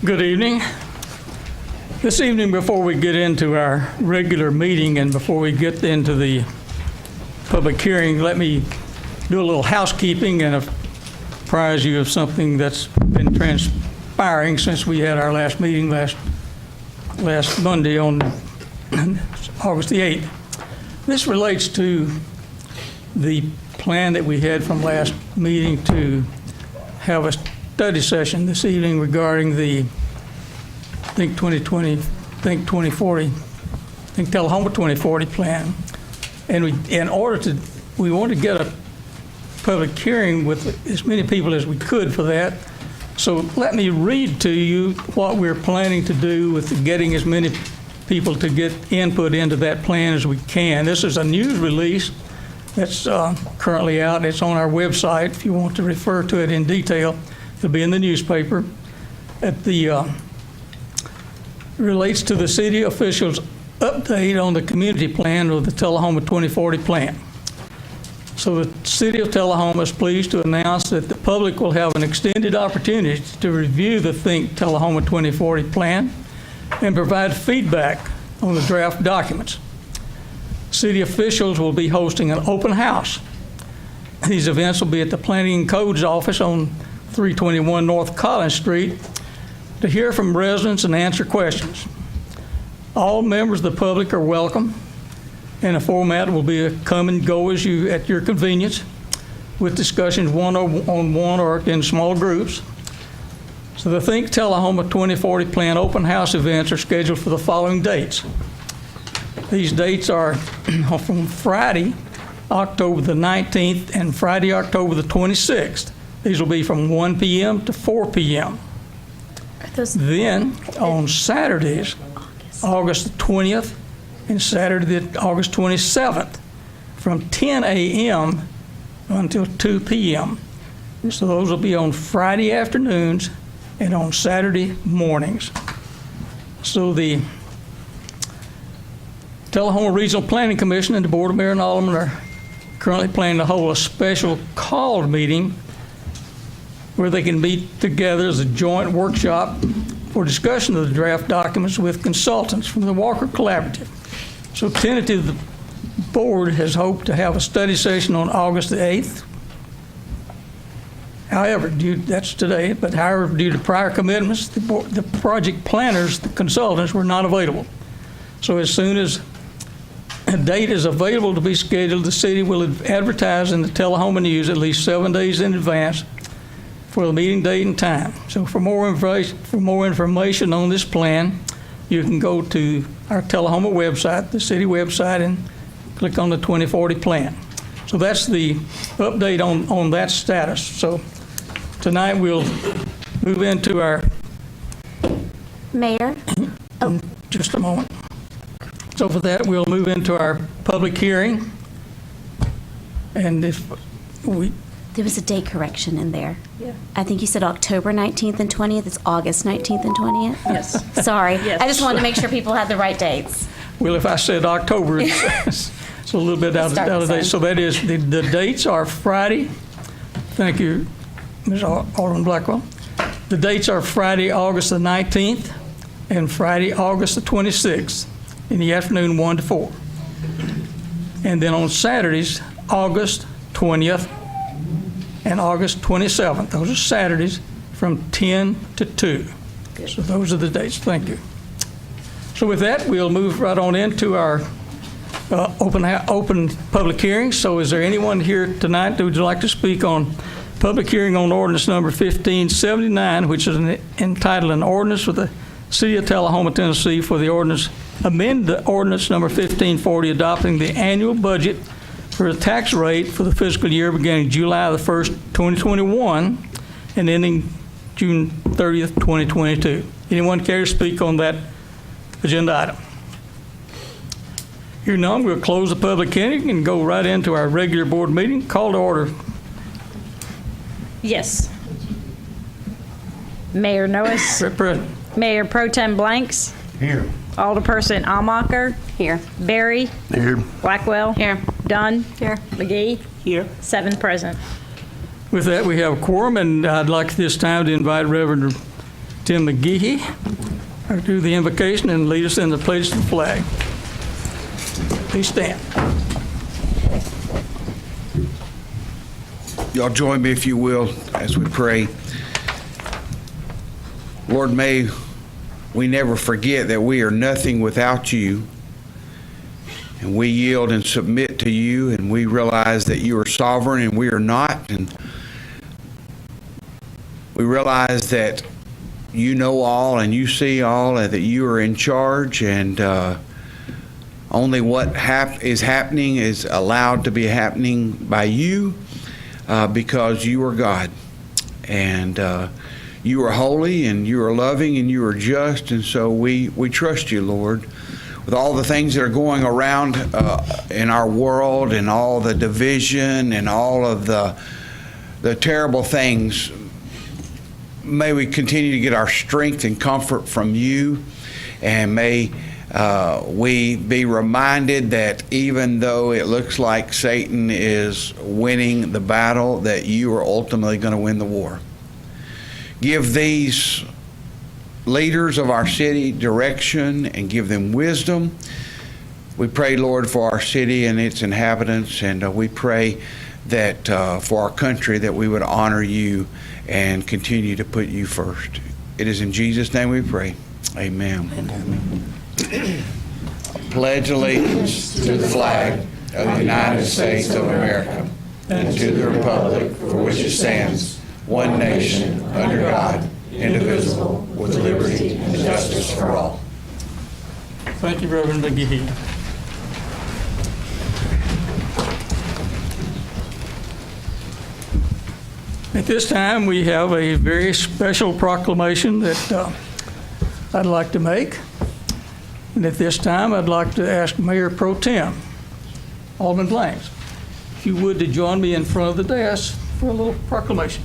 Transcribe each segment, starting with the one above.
Good evening. This evening, before we get into our regular meeting and before we get into the public hearing, let me do a little housekeeping and apprise you of something that's been transpiring since we had our last meeting last Monday on August the 8th. This relates to the plan that we had from last meeting to have a study session this evening regarding the Think 2020, Think 2040, Think Tullahoma 2040 plan. And we want to get a public hearing with as many people as we could for that. So let me read to you what we're planning to do with getting as many people to get input into that plan as we can. This is a news release that's currently out. It's on our website if you want to refer to it in detail. It'll be in the newspaper. Relates to the city officials' update on the community plan or the Tullahoma 2040 plan. So the city of Tullahoma is pleased to announce that the public will have an extended opportunity to review the Think Tullahoma 2040 plan and provide feedback on the draft documents. City officials will be hosting an open house. These events will be at the Planning and Codes office on 321 North Collins Street to hear from residents and answer questions. All members of the public are welcome, and the format will be a come and go as you at your convenience, with discussions one-on-one or in small groups. So the Think Tullahoma 2040 Plan open house events are scheduled for the following dates. These dates are from Friday, October the 19th, and Friday, October the 26th. These will be from 1 p.m. to 4 p.m. Then on Saturdays, August the 20th and Saturday, August 27th, from 10 a.m. until 2 p.m. So those will be on Friday afternoons and on Saturday mornings. So the Tullahoma Regional Planning Commission and the Board of Mayor and Aldermen are currently planning to hold a special called meeting where they can meet together as a joint workshop for discussion of the draft documents with consultants from the Walker Collaborative. So tentatively, the board has hoped to have a study session on August the 8th. However, that's today, but however, due to prior commitments, the project planners, the consultants, were not available. So as soon as a date is available to be scheduled, the city will advertise in the Tullahoma News at least 7 days in advance for the meeting date and time. So for more information on this plan, you can go to our Tullahoma website, the city website, and click on the 2040 plan. So that's the update on that status. So tonight we'll move into our... Mayor? Oh. Just a moment. So for that, we'll move into our public hearing. And if we... There was a date correction in there. Yeah. I think you said October 19th and 20th. It's August 19th and 20th? Yes. Sorry. Yes. I just wanted to make sure people had the right dates. Well, if I said October, it's a little bit out of date. So that is, the dates are Friday. Thank you, Ms. Alderman Blackwell. The dates are Friday, August the 19th and Friday, August the 26th in the afternoon, 1 to 4. And then on Saturdays, August 20th and August 27th. Those are Saturdays from 10 to 2. Good. So those are the dates. Thank you. So with that, we'll move right on into our open public hearing. So is there anyone here tonight that would like to speak on public hearing on ordinance number 1579, which is entitled an ordinance with the City of Tullahoma, Tennessee for the ordinance, amend the ordinance number 1540 adopting the annual budget for the tax rate for the fiscal year beginning July the 1st, 2021 and ending June 30th, 2022. Anyone care to speak on that agenda item? Hearing none, we'll close the public hearing and go right into our regular board meeting. Call to order. Yes. Mayor Noes. Present. Mayor Pro Tem Blanks. Here. Alderperson Almacher. Here. Berry. Here. Blackwell. Here. Dunn. Here. McGee. Here. 7 present. With that, we have a quorum, and I'd like this time to invite Reverend Tim McGehee do the invocation and lead us in the pledge to the flag. Please stand. Y'all join me, if you will, as we pray. Lord, may we never forget that we are nothing without you, and we yield and submit to you, and we realize that you are sovereign and we are not, and we realize that you know all and you see all, and that you are in charge, and only what is happening is allowed to be happening by you, because you are God, and you are holy, and you are loving, and you are just, and so we trust you, Lord. With all the things that are going around in our world, and all the division, and all of the terrible things, may we continue to get our strength and comfort from you, and may we be reminded that even though it looks like Satan is winning the battle, that you are ultimately going to win the war. Give these leaders of our city direction and give them wisdom. We pray, Lord, for our city and its inhabitants, and we pray that for our country, that we would honor you and continue to put you first. It is in Jesus' name we pray. Amen. Amen. Pledge allegiance to the flag of the United States of America and to the republic for which it stands, one nation, under God, indivisible, with liberty and justice for all. Thank you, Reverend McGehee. At this time, we have a very special proclamation that I'd like to make. And at this time, I'd like to ask Mayor Pro Tem, Alderman Blanks, if you would, to join me in front of the dais for a little proclamation.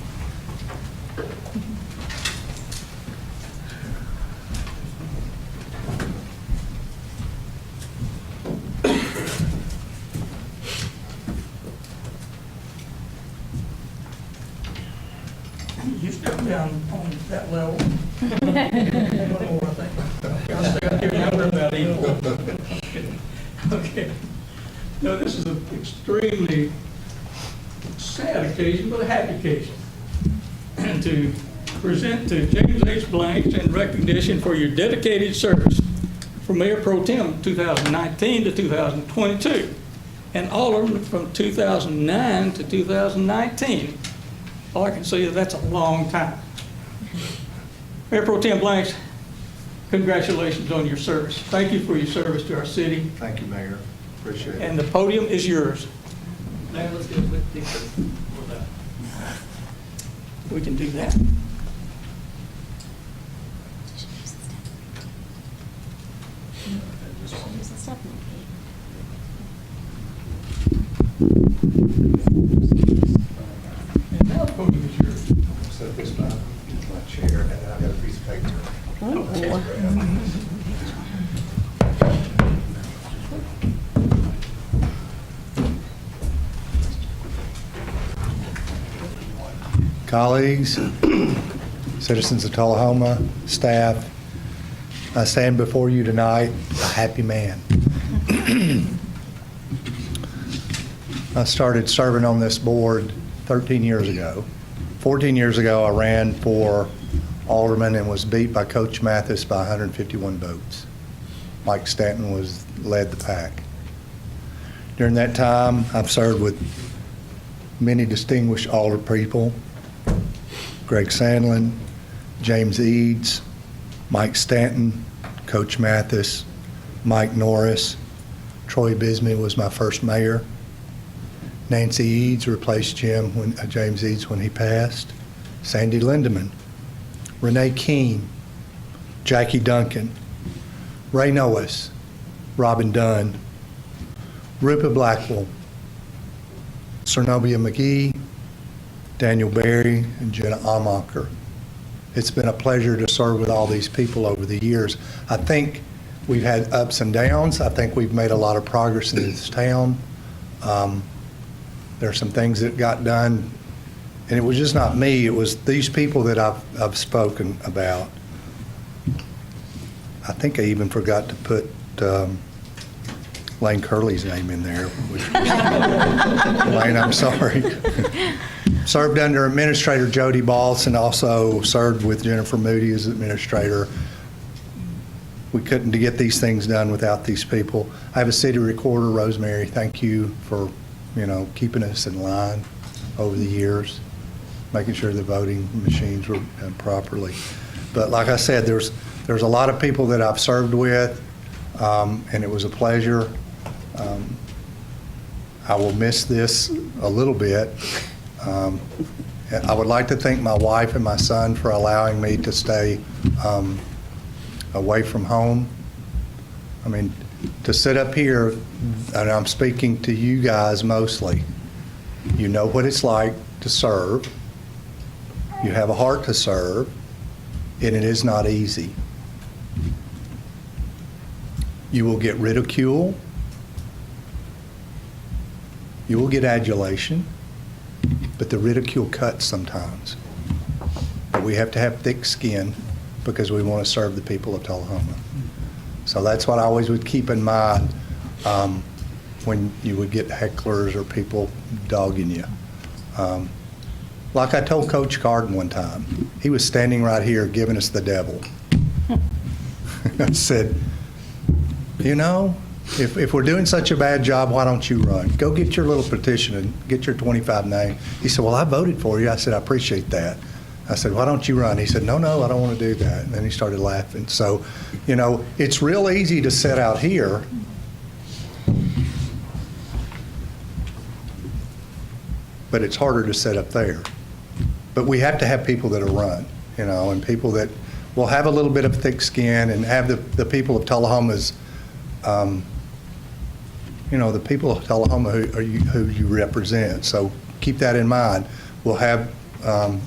You step down on that level. One more, I think. I'll stay up here now. We're about equal. Okay. No, this is an extremely sad occasion, but a happy occasion. And to present to James H. Blanks in recognition for your dedicated service for Mayor Pro Tem 2019 to 2022, and Alderman from 2009 to 2019. All I can say is that's a long time. Mayor Pro Tem Blanks, congratulations on your service. Thank you for your service to our city. Thank you, Mayor. Appreciate it. And the podium is yours. Now let's get a quick picture for that. We can do that. And now the podium is yours. Set this down, my chair, and then I've got a piece of paper. Colleagues, citizens of Tullahoma, staff, I stand before you tonight a happy man. I started serving on this board 13 years ago. 14 years ago, I ran for alderman and was beat by Coach Mathis by 151 votes. Mike Stanton led the pack. During that time, I've served with many distinguished alder people: Greg Sandlin, James Eads, Mike Stanton, Coach Mathis, Mike Norris. Troy Bisbee was my first mayor. Nancy Eads replaced James Eads when he passed. Sandy Lindeman, Renee Keene, Jackie Duncan, Ray Noes, Robin Dunn, Rupa Blackwell, Cernobia McGee, Daniel Berry, and Jenna Amacher. It's been a pleasure to serve with all these people over the years. I think we've had ups and downs. I think we've made a lot of progress in this town. There are some things that got done, and it was just not me. It was these people that I've spoken about. I think I even forgot to put Lane Curley's name in there. Lane, I'm sorry. Served under Administrator Jody Balls and also served with Jennifer Moody as administrator. We couldn't get these things done without these people. I have a city recorder, Rosemary. Thank you for, keeping us in line over the years, making sure the voting machines were done properly. But like I said, there's a lot of people that I've served with, and it was a pleasure. I will miss this a little bit. I would like to thank my wife and my son for allowing me to stay away from home. I mean, to sit up here, and I'm speaking to you guys mostly, you know what it's like to serve. You have a heart to serve, and it is not easy. You will get ridicule. You will get adulation, but the ridicule cuts sometimes. But we have to have thick skin because we want to serve the people of Tullahoma. So that's what I always would keep in mind when you would get hecklers or people dogging you. Like I told Coach Carden one time, he was standing right here giving us the devil. I said, if we're doing such a bad job, why don't you run? Go get your little petition and get your 25 name. He said, well, I voted for you. I said, I appreciate that. I said, why don't you run? He said, no, I don't want to do that. And then he started laughing. So, it's real easy to sit out here. But it's harder to sit up there. But we have to have people that'll run, and people that will have a little bit of thick skin and have the people of Tullahoma's, the people of Tullahoma who you represent. So keep that in mind. We'll have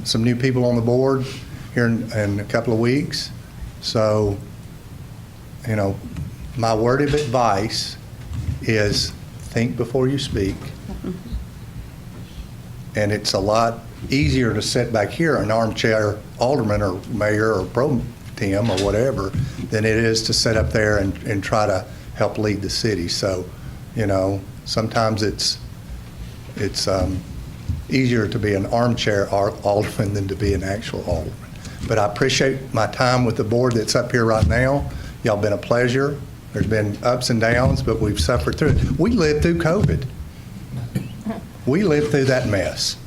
some new people on the board here in a couple of weeks. So, my word of advice is think before you speak. And it's a lot easier to sit back here, an armchair alderman or mayor or pro tem or whatever, than it is to sit up there and try to help lead the city. So, sometimes it's easier to be an armchair alderman than to be an actual alderman. But I appreciate my time with the board that's up here right now. Y'all been a pleasure. There's been ups and downs, but we've suffered through it. We lived through COVID. We lived through that mess.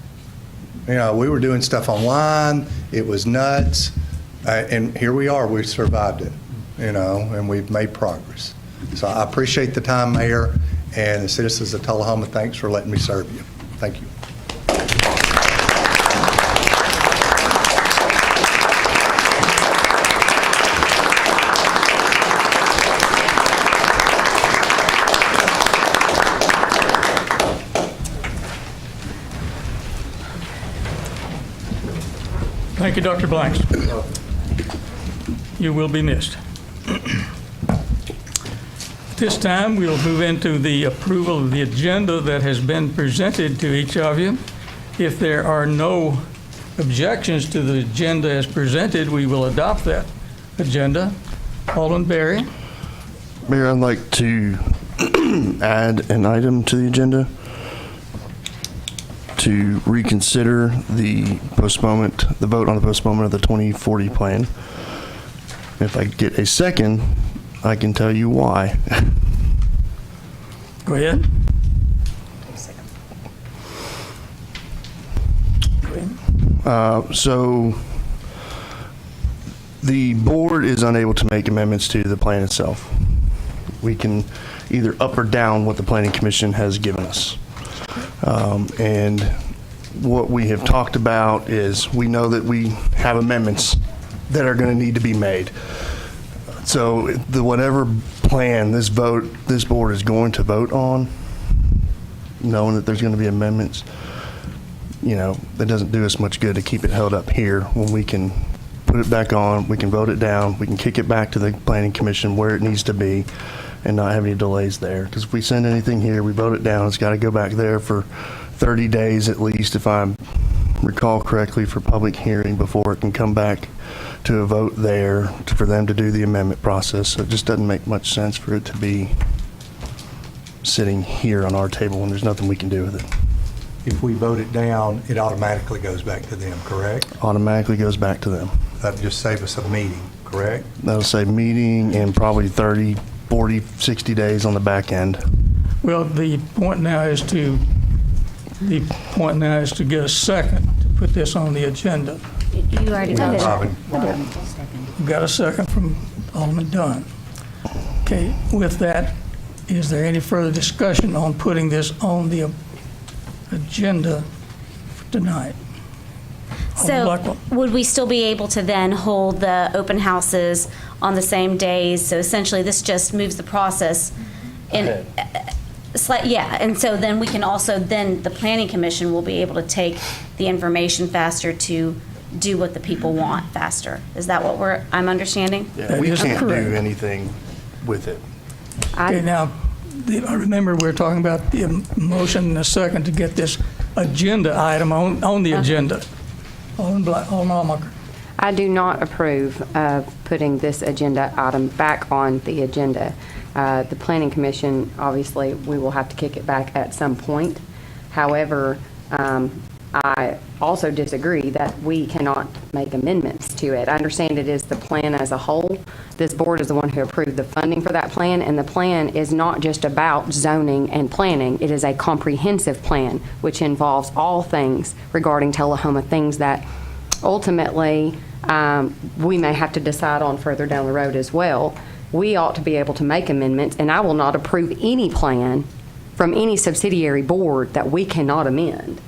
We were doing stuff online. It was nuts. And here we are. We survived it, and we've made progress. So I appreciate the time, Mayor, and the citizens of Tullahoma. Thanks for letting me serve you. Thank you. Thank you, Dr. Blanks. You will be missed. This time, we'll move into the approval of the agenda that has been presented to each of you. If there are no objections to the agenda as presented, we will adopt that agenda. Alderman Berry. Mayor, I'd like to add an item to the agenda to reconsider the vote on the postponement of the 2040 plan. If I get a second, I can tell you why. Go ahead. So the board is unable to make amendments to the plan itself. We can either up or down what the Planning Commission has given us. And what we have talked about is we know that we have amendments that are going to need to be made. So whatever plan this board is going to vote on, knowing that there's going to be amendments, that doesn't do us much good to keep it held up here when we can put it back on, we can vote it down, we can kick it back to the Planning Commission where it needs to be and not have any delays there. Because if we send anything here, we vote it down, it's got to go back there for 30 days at least, if I recall correctly, for public hearing before it can come back to a vote there for them to do the amendment process. So it just doesn't make much sense for it to be sitting here on our table when there's nothing we can do with it. If we vote it down, it automatically goes back to them, correct? Automatically goes back to them. That'd just save us a meeting, correct? That'll say meeting in probably 30, 40, 60 days on the back end. Well, the point now is to get a second to put this on the agenda. You already did it. Robin. We've got a second from Alderman Dunn. Okay, with that, is there any further discussion on putting this on the agenda for tonight? Alderman So Blackwell. would we still be able to then hold the open houses on the same days? So essentially, this just moves the process in. Yeah, and so then we can also, then the planning commission will be able to take the information faster to do what the people want faster. Is that what I'm understanding? Yeah, we is can't do correct. anything with it. Okay, now, I remember we were talking about the motion and a second to get this agenda item on the agenda. Alderman Almacher. I do not approve of putting this agenda item back on the agenda. The Planning Commission, obviously, we will have to kick it back at some point. However, I also disagree that we cannot make amendments to it. I understand it is the plan as a whole. This board is the one who approved the funding for that plan, and the plan is not just about zoning and planning. It is a comprehensive plan, which involves all things regarding Tullahoma, things that ultimately we may have to decide on further down the road as well. We ought to be able to make amendments, and I will not approve any plan from any subsidiary board that we cannot amend.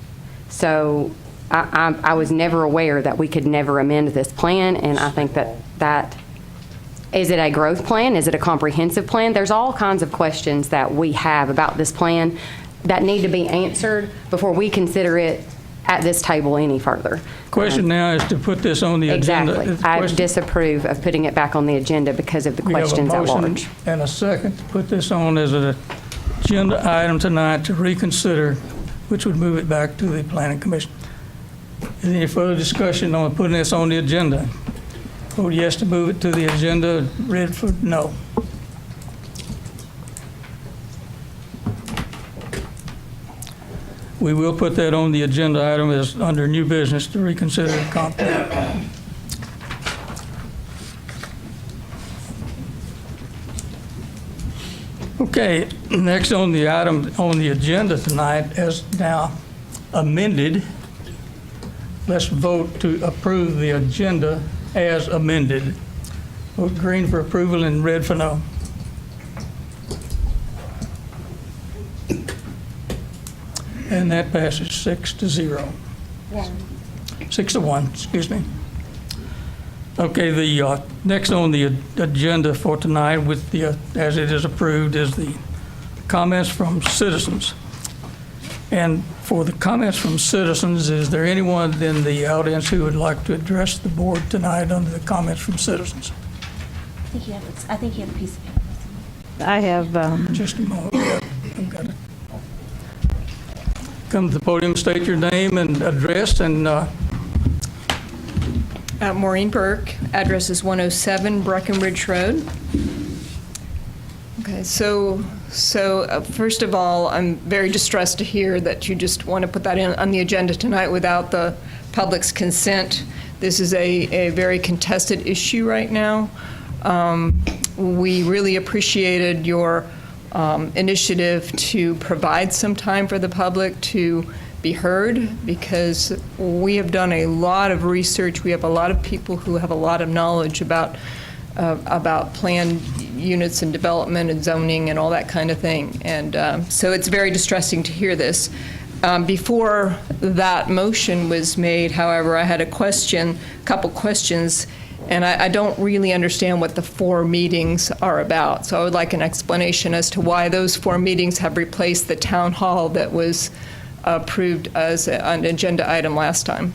So I was never aware that we could never amend this plan, and I think that is it a growth plan? Is it a comprehensive plan? There's all kinds of questions that we have about this plan that need to be answered before we consider it at this table any further. Question now is to put this on the agenda. Exactly. I disapprove of putting it back on the agenda because of the questions at We have a large. motion and a second to put this on as an agenda item tonight to reconsider, which would move it back to the Planning Commission. Is there any further discussion on putting this on the agenda? Vote yes to move it to the agenda, red for no. We will put that on the agenda item as under new business to reconsider the comp plan. Okay, next on the item on the agenda tonight, as now amended, let's vote to approve the agenda as amended. Vote green for approval and red for no. And that passes 6-0. 6-1, excuse me. Okay, the next on the agenda for tonight, with the as it is approved, is the comments from citizens. And for the comments from citizens, is there anyone in the audience who would like to address the board tonight under the comments from citizens? I think you have a piece of paper. I have, Just a moment. Yeah, I've got it. Come to the podium, state your name and address, and Maureen Burke, address is 107 Breckenridge Road. Okay, so first of all, I'm very distressed to hear that you just want to put that in on the agenda tonight without the public's consent. This is a very contested issue right now. We really appreciated your initiative to provide some time for the public to be heard, because we have done a lot of research. We have a lot of people who have a lot of knowledge about planned units and development and zoning and all that kind of thing. And so it's very distressing to hear this. Before that motion was made, however, I had a couple questions, and I don't really understand what the 4 meetings are about. So I would like an explanation as to why those 4 meetings have replaced the town hall that was approved as an agenda item last time.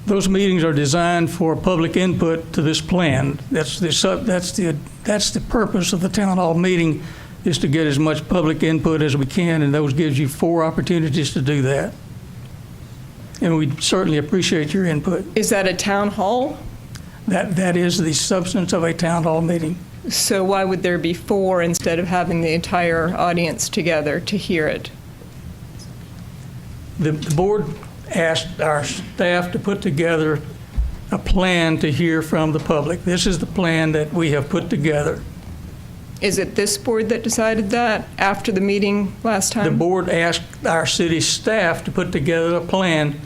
those meetings are designed for public input to this plan. That's the purpose of the town hall meeting, is to get as much public input as we can, and those gives you 4 opportunities to do that. and we certainly appreciate your input. Is that a town hall? That is the substance of a town hall meeting. So why would there be 4 instead of having the entire audience together to hear it? The board asked our staff to put together a plan to hear from the public. This is the plan that we have put together. Is it this board that decided that after the meeting last time? The board asked our city staff to put together a plan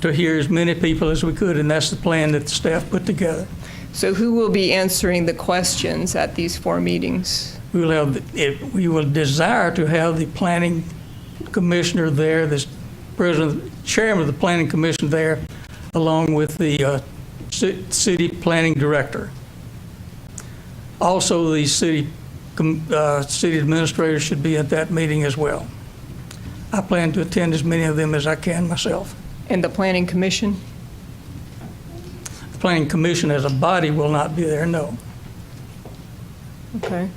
to hear as many people as we could, and that's the plan that the staff put together. So who will be answering the questions at these 4 meetings? We will desire to have the planning commissioner there, the chairman of the planning commission there, along with the city planning director. Also, the city administrator should be at that meeting as well. I plan to attend as many of them as I can myself. And the planning commission? The planning commission as a body will not be there, no. Okay.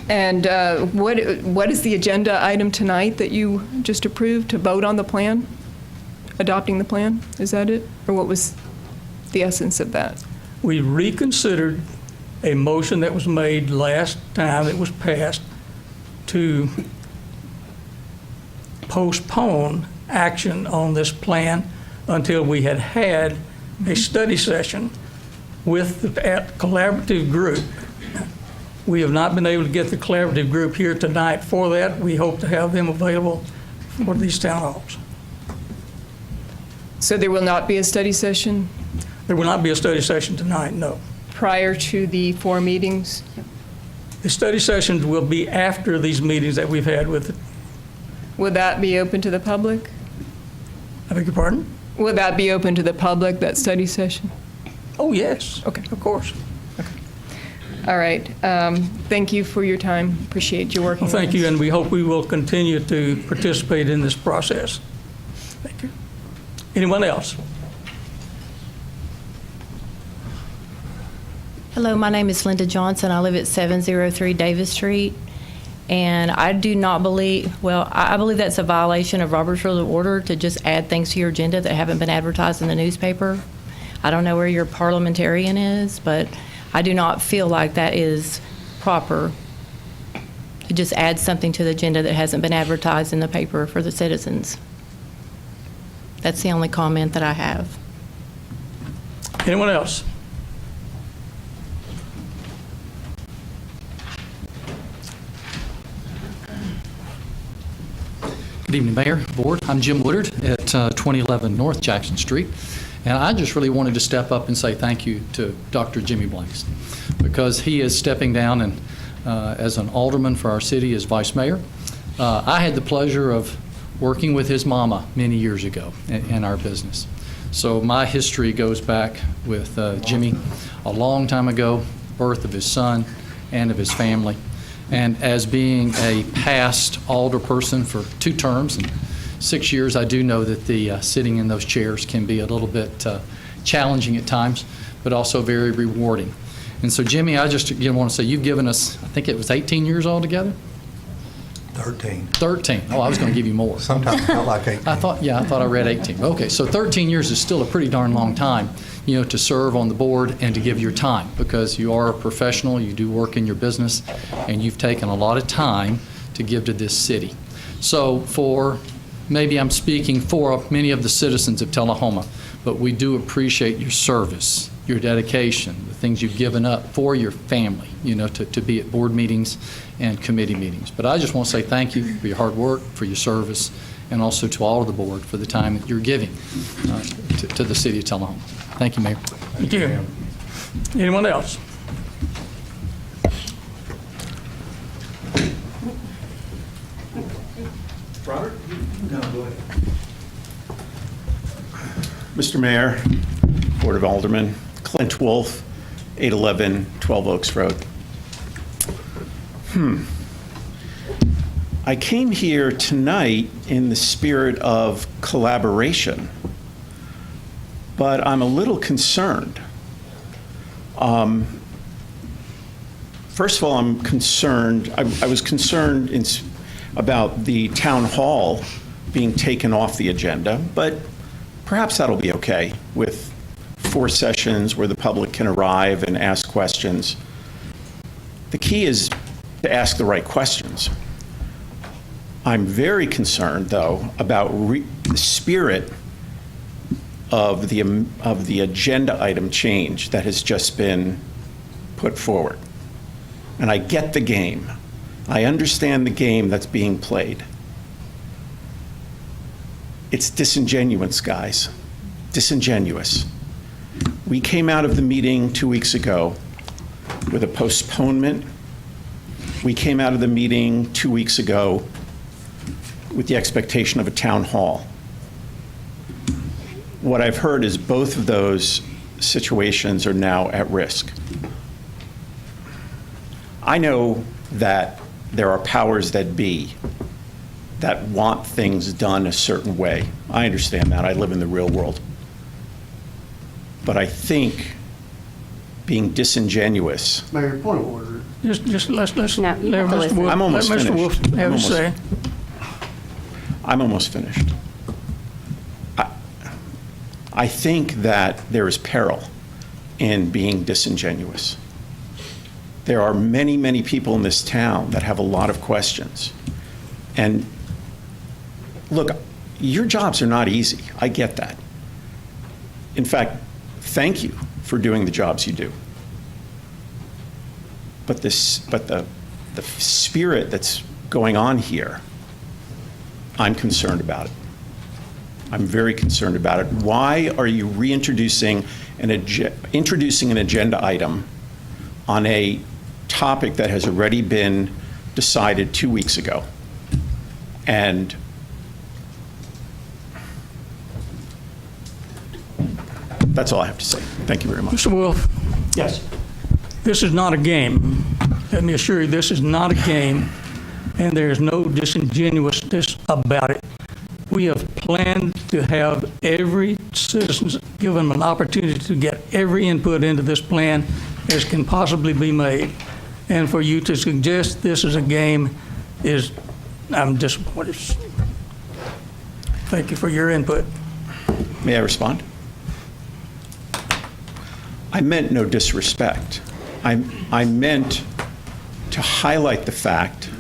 And what is the agenda item tonight that you just approved, to vote on the plan? Adopting the plan? Is that it? Or what was the essence of that? We reconsidered a motion that was made last time that was passed to postpone action on this plan until we had had a study session with the collaborative group. We have not been able to get the collaborative group here tonight for that. We hope to have them available for these town halls. So there will not be a study session There will not be a study session tonight, no. prior to the 4 meetings? The study sessions will be after these meetings that we've had with, Will that be open to the public? I beg your pardon? Will that be open to the public, that study session? Oh, yes. Okay. Of course. All right. Thank you for your time. Appreciate you working Well, thank on you, this. and we hope we will continue to participate in this process. Thank you. Anyone else? Hello, my name is Linda Johnson. I live at 703 Davis Street, and I do not believe, well, I believe that's a violation of Robert's Rules of Order to just add things to your agenda that haven't been advertised in the newspaper. I don't know where your parliamentarian is, but I do not feel like that is proper to just add something to the agenda that hasn't been advertised in the paper for the citizens. That's the only comment that I have. Anyone else? Good evening, Mayor, Board. I'm Jim Woodard at 2011 North Jackson Street, and I just really wanted to step up and say thank you to Dr. Jimmy Blanks, because he is stepping down and as an alderman for our city as vice mayor. I had the pleasure of working with his mama many years ago in our business. So my history goes back with Jimmy a long time ago, birth of his son and of his family. And as being a past alderperson for 2 terms and 6 years, I do know that the sitting in those chairs can be a little bit challenging at times, but also very rewarding. And so, Jimmy, I just again want to say you've given us, I think it was 18 years altogether? 13. 13. Oh, I was going to give you more. Sometimes it felt like 18. I thought I read 18. Okay, so 13 years is still a pretty darn long time, you know, to serve on the board and to give your time, because you are a professional, you do work in your business, and you've taken a lot of time to give to this city. So maybe I'm speaking for many of the citizens of Tullahoma, but we do appreciate your service, your dedication, the things you've given up for your family, you know, to be at board meetings and committee meetings. But I just want to say thank you for your hard work, for your service, and also to all of the board for the time that you're giving to the city of Tullahoma. Thank you, Mayor. Thank you. Anyone else? Robert? No, go ahead. Mr. Mayor, Board of Aldermen, Clint Wolf, 811 12 Oaks Road. I came here tonight in the spirit of collaboration, but I'm a little concerned. First of all, I'm concerned, I was concerned about the town hall being taken off the agenda, but perhaps that'll be okay with 4 sessions where the public can arrive and ask questions. The key is to ask the right questions. I'm very concerned, though, about the spirit of the agenda item change that has just been put forward. And I get the game. I understand the game that's being played. It's disingenuous, guys. Disingenuous. We came out of the meeting 2 weeks ago with a postponement. We came out of the meeting 2 weeks ago with the expectation of a town hall. What I've heard is both of those situations are now at risk. I know that there are powers that be that want things done a certain way. I understand that. I live in the real world. But I think being disingenuous. Mayor, point of order. Just let's No, you have to listen. I'm almost let Mr. finished. Wolf have his say. I'm almost finished. I think that there is peril in being disingenuous. There are many, many people in this town that have a lot of questions. And look, your jobs are not easy. I get that. In fact, thank you for doing the jobs you do. But the spirit that's going on here, I'm concerned about it. I'm very concerned about it. Why are you reintroducing an agenda item on a topic that has already been decided 2 weeks ago? And that's all I have to say. Thank you very much. Mr. Wolf, Yes. this is not a game. Let me assure you, this is not a game, and there is no disingenuousness about it. We have planned to have every citizen given an opportunity to get every input into this plan as can possibly be made. And for you to suggest this is a game is, I'm disappointed. Thank you for your input. May I respond? I meant no disrespect. I meant to highlight the fact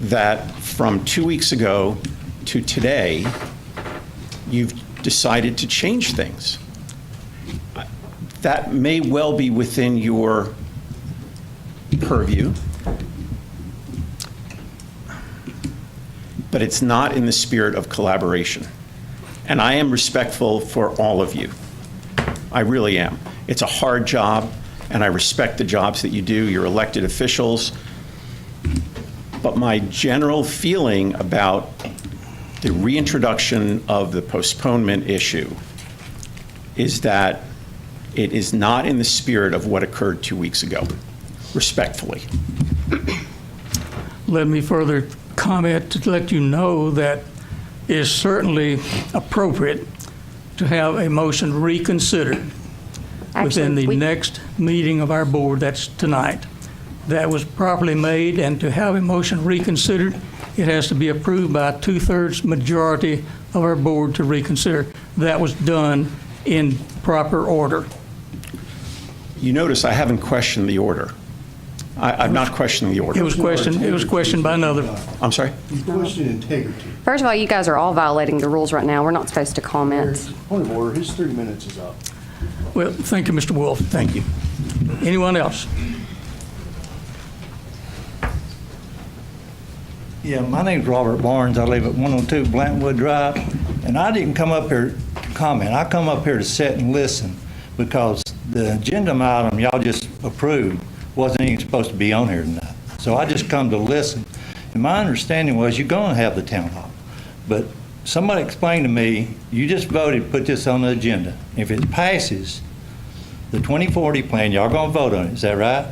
that from 2 weeks ago to today, you've decided to change things. That may well be within your purview, but it's not in the spirit of collaboration. And I am respectful for all of you. I really am. It's a hard job, and I respect the jobs that you do. You're elected officials. But my general feeling about the reintroduction of the postponement issue is that it is not in the spirit of what occurred 2 weeks ago, respectfully. Let me further comment to let you know that it is certainly appropriate to have a motion reconsidered within the next meeting of our board, that's tonight. That was properly made, and to have a motion reconsidered, it has to be approved by a 2/3 majority of our board to reconsider. That was done in proper order. You notice I haven't questioned the order. I'm not questioning the order. It was questioned by another. I'm sorry? You question integrity. First of all, you guys are all violating the rules right now. We're not supposed to comment. Point of order, his 3 minutes is up. Well, thank you, Mr. Wolf. Thank you. Anyone else? Yeah, my name's Robert Barnes. I live at 102 Blantonwood Drive, and I didn't come up here to comment. I come up here to sit and listen because the agenda item y'all just approved wasn't even supposed to be on here tonight. So I just come to listen. And my understanding was you're going to have the town hall. But somebody explained to me, you just voted to put this on the agenda. If it passes, the 2040 plan, y'all going to vote on it. Is that right?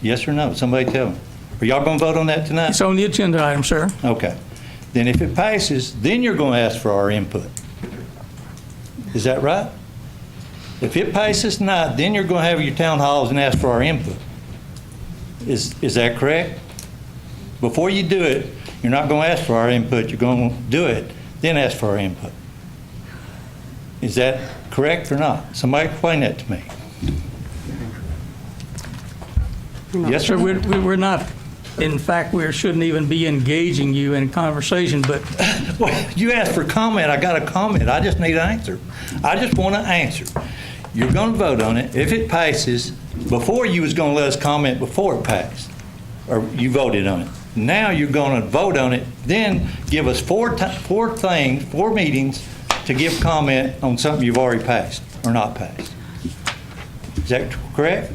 Yes or no? Somebody tell me. Are y'all going to vote on that tonight? It's on the agenda item, sir. Okay. Then if it passes, then you're going to ask for our input. Is that right? If it passes tonight, then you're going to have your town halls and ask for our input. Is that correct? Before you do it, You're not going to ask for our input. You're going to do it, then ask for our input. Is that correct or not? Somebody explain that to me. Yes, Sir, sir. we're not, in fact, we shouldn't even be engaging you in conversation, but Well, you asked for comment. I got a comment. I just need an answer. I just want an answer. You're going to vote on it. If it passes, before you was going to let us comment before it passed, or you voted on it. Now you're going to vote on it, then give us four meetings to give comment on something you've already passed or not passed. Is that correct?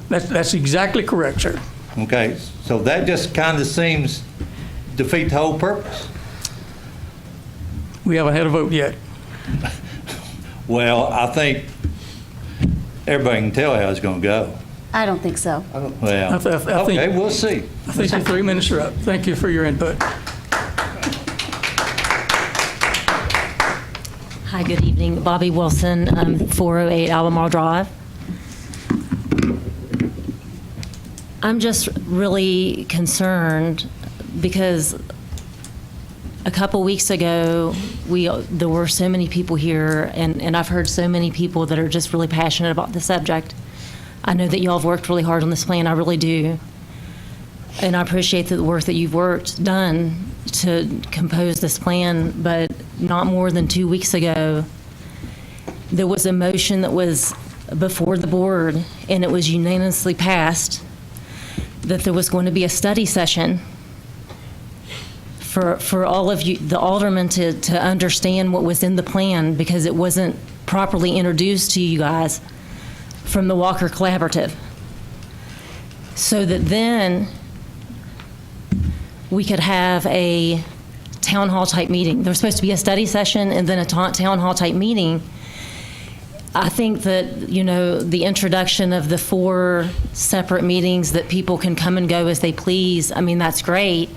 that's exactly correct, sir. Okay, so that just kind of seems defeat the whole purpose. We haven't had a vote yet. Well, I think everybody can tell how it's going to go. I don't think so. Well, I think- okay, we'll see. I think your 3 minutes are up. Thank you for your input. Hi, good evening. Bobby Wilson, 408 Albemarle Drive. I'm just really concerned because a couple weeks ago, there were so many people here, and I've heard so many people that are just really passionate about the subject. I know that y'all have worked really hard on this plan, I really do. And I appreciate the work that you've done to compose this plan, but not more than 2 weeks ago, there was a motion that was before the board, and it was unanimously passed that there was going to be a study session for all of you, the aldermen, to understand what was in the plan, because it wasn't properly introduced to you guys from the Walker Collaborative. So that then we could have a town hall type meeting. There was supposed to be a study session and then a town hall type meeting. I think that, the introduction of the 4 separate meetings that people can come and go as they please, I mean, that's great.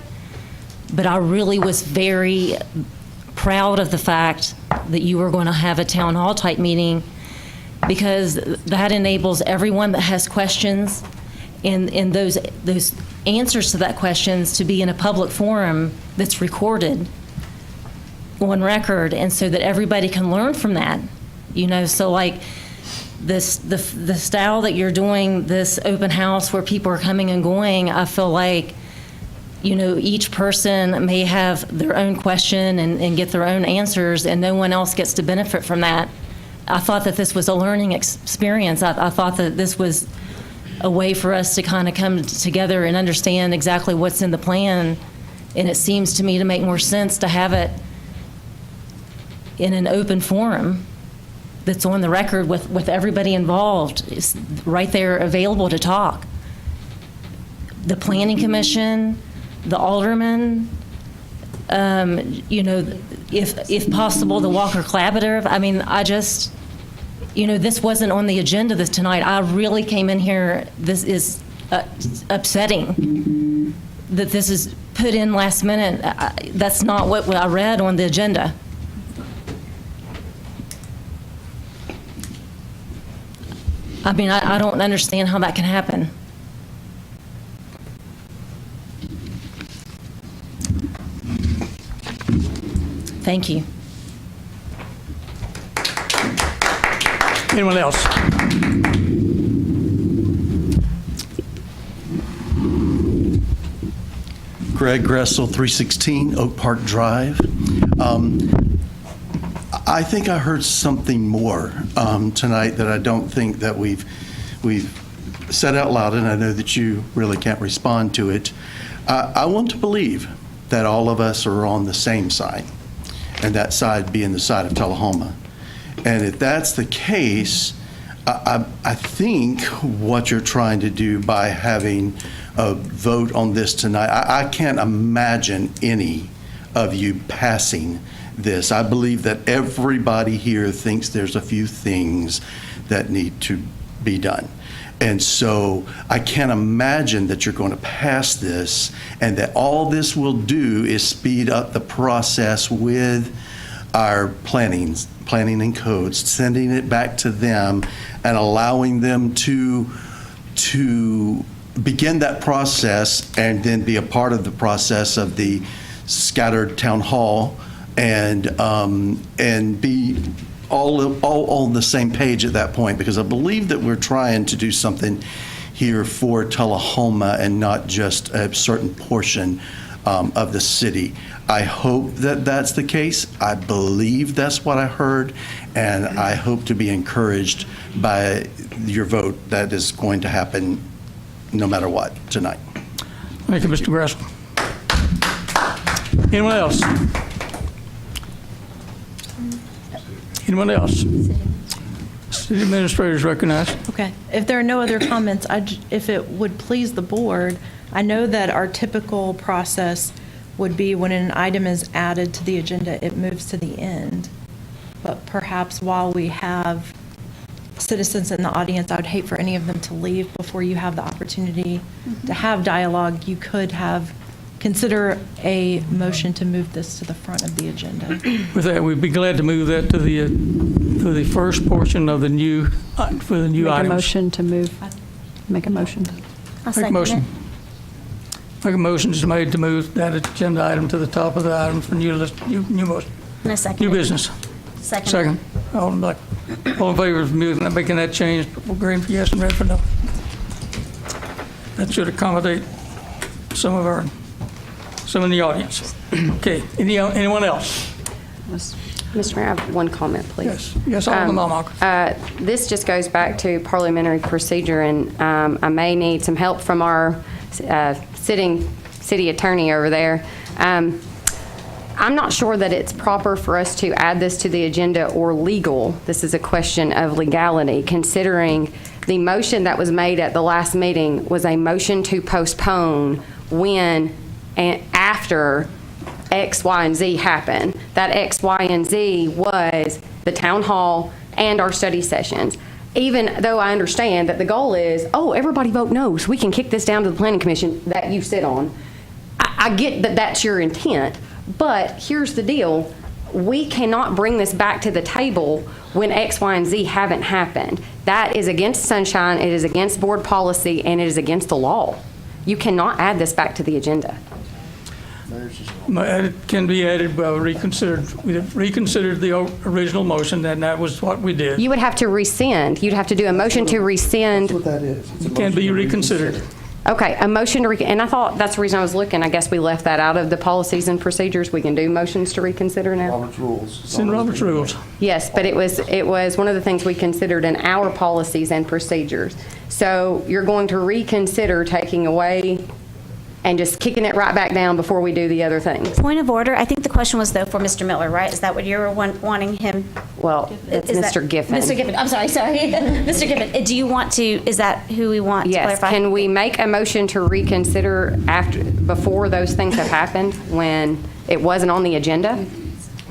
But I really was very proud of the fact that you were going to have a town hall type meeting, because that enables everyone that has questions and those answers to that questions to be in a public forum that's recorded on record, and so that everybody can learn from that. So like the style that you're doing this open house where people are coming and going, I feel like, each person may have their own question and get their own answers, and no one else gets to benefit from that. I thought that this was a learning experience. I thought that this was a way for us to kind of come together and understand exactly what's in the plan, and it seems to me to make more sense to have it in an open forum that's on the record with everybody involved. It's right there available to talk. The Planning Commission, the aldermen, if possible, the Walker Collaborative. I mean, this wasn't on the agenda tonight. I really came in here, this is upsetting that this is put in last minute. That's not what I read on the agenda. I mean, I don't understand how that can happen. Thank you. Anyone else? Greg Gressel, 316 Oak Park Drive. I think I heard something more tonight that I don't think that we've said out loud, and I know that you really can't respond to it. I want to believe that all of us are on the same side, and that side being the side of Tullahoma. And if that's the case, I think what you're trying to do by having a vote on this tonight, I can't imagine any of you passing this. I believe that everybody here thinks there's a few things that need to be done. And so I can't imagine that you're going to pass this and that all this will do is speed up the process with our planning and codes, sending it back to them and allowing them to begin that process and then be a part of the process of the scattered town hall and be all on the same page at that point, because I believe that we're trying to do something here for Tullahoma and not just a certain portion of the city. I hope that that's the case. I believe that's what I heard, and I hope to be encouraged by your vote that is going to happen no matter what tonight. Thank you, Mr. Gressel. Anyone else? Anyone else? City Administrator is recognized. Okay. If there are no other comments, if it would please the board, I know that our typical process would be when an item is added to the agenda, it moves to the end. But perhaps while we have citizens in the audience, I would hate for any of them to leave before you have the opportunity to have dialogue. You could consider a motion to move this to the front of the agenda. With that, we'd be glad to move that to the first portion of the new, for the new items. Make a motion to move. Make a motion. I'll Make a second motion. it. Make a motion is made to move that agenda item to the top of the item for new motion. And a second. New business. Second. Second. All in favor of making that change, green for yes and red for no. That should accommodate some in the audience. Okay. Anyone else? Mr. Mayor, I have one comment, please. Yes, Alderman Malmock. This just goes back to parliamentary procedure, and I may need some help from our sitting city attorney over there. I'm not sure that it's proper for us to add this to the agenda or legal. This is a question of legality, considering the motion that was made at the last meeting was a motion to postpone when and after X, Y, and Z happened. That X, Y, and Z was the town hall and our study sessions. Even though I understand that the goal is, everybody vote no, so we can kick this down to the planning commission that you sit on. I get that that's your intent, but here's the deal. We cannot bring this back to the table when X, Y, and Z haven't happened. That is against sunshine, it is against board policy, and it is against the law. You cannot add this back to the agenda. It can be added, reconsidered. We have reconsidered the original motion, and that was what we did. You would have to rescind. You'd have to do a motion to rescind. That's what that is. It can be reconsidered. Okay, a motion to and I thought that's the reason I was looking. I guess we left that out of the policies and procedures. We can do motions to reconsider now. Robert's rules. It's in Robert's rules. Yes, but it was one of the things we considered in our policies and procedures. So you're going to reconsider taking away and just kicking it right back down before we do the other things. Point of order. I think the question was, though, for Mr. Miller, right? Is that what you were wanting him? Well, it's Is Mr. that- Giffen. Mr. Giffen. I'm sorry. Mr. Giffen, do you want to, is that who we want to Yes, clarify? can we make a motion to reconsider before those things have happened when it wasn't on the agenda?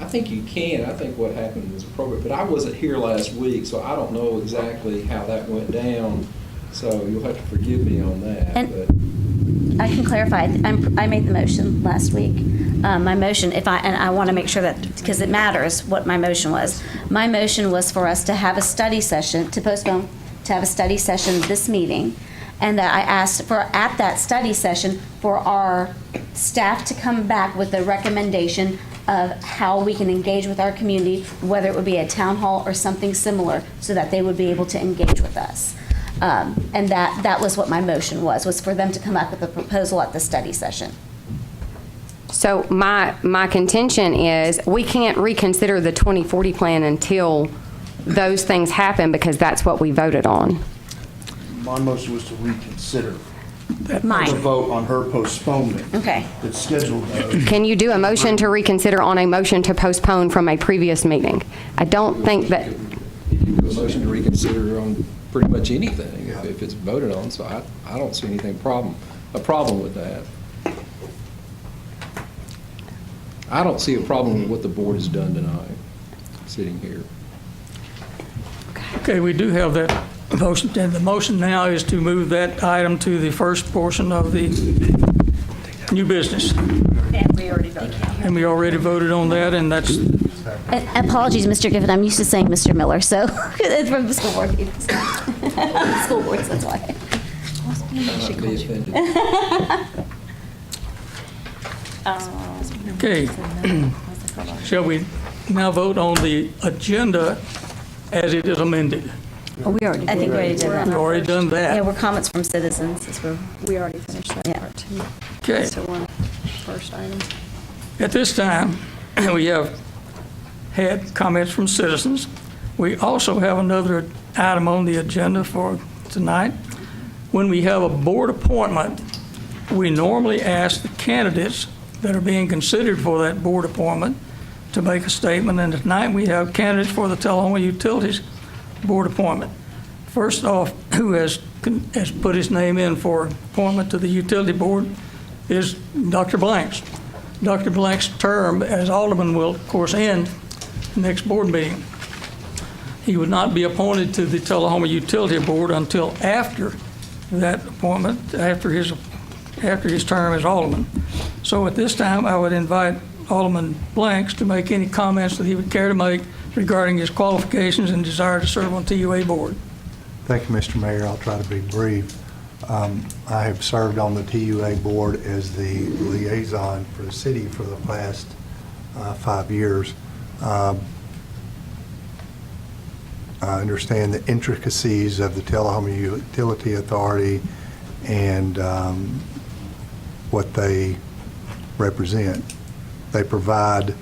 I think you can. I think what happened was appropriate, but I wasn't here last week, so I don't know exactly how that went down. So you'll have to forgive me on that. I can clarify. I made the motion last week. My motion, and I want to make sure that, because it matters what my motion was. My motion was for us to have a study session, to postpone, to have a study session this meeting, and that I asked for, at that study session, for our staff to come back with a recommendation of how we can engage with our community, whether it would be a town hall or something similar, so that they would be able to engage with us. And that was what my motion was for them to come up with a proposal at the study session. So my contention is we can't reconsider the 2040 plan until those things happen, because that's what we voted on. My motion was to reconsider. Mine. The vote on her postponement. Okay. It's scheduled. Can you do a motion to reconsider on a motion to postpone from a previous meeting? I don't think that. You can do a motion to reconsider on pretty much anything if it's voted on, so I don't see anything a problem with that. I don't see a problem with what the board has done tonight, sitting here. Okay, we do have that motion, and the motion now is to move that item to the first portion of the new business. And we already voted. And we already voted on that, and that's, Apologies, Mr. Giffen. I'm used to saying Mr. Miller, so it's from the school board. School boards, that's why. Not be offended. Okay. Shall we now vote on the agenda as it is amended? Oh, we already I think we already did that. We've already done Yeah, that. we're comments from citizens. We already finished that Yeah. part, too. Okay. So one first item. At this time, we have had comments from citizens. We also have another item on the agenda for tonight. When we have a board appointment, we normally ask the candidates that are being considered for that board appointment to make a statement, and tonight we have candidates for the Tullahoma Utilities Board appointment. First off, who has put his name in for appointment to the Utility Board is Dr. Blanks. Dr. Blanks' term as alderman will, of course, end next board meeting. He would not be appointed to the Tullahoma Utility Board until after that appointment, after his term as alderman. So at this time, I would invite Alderman Blanks to make any comments that he would care to make regarding his qualifications and desire to serve on TUA Board. Thank you, Mr. Mayor. I'll try to be brief. I have served on the TUA Board as the liaison for the city for the past 5 years. I understand the intricacies of the Tullahoma Utility Authority and what they represent. They provide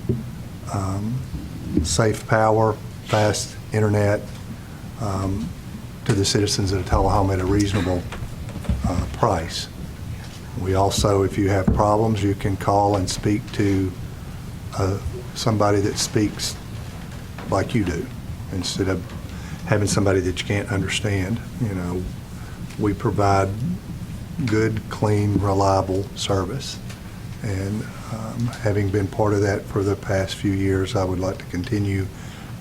safe power, fast internet to the citizens of Tullahoma at a reasonable price. We also, if you have problems, you can call and speak to somebody that speaks like you do, instead of having somebody that you can't understand. You know, we provide good, clean, reliable service. And having been part of that for the past few years, I would like to continue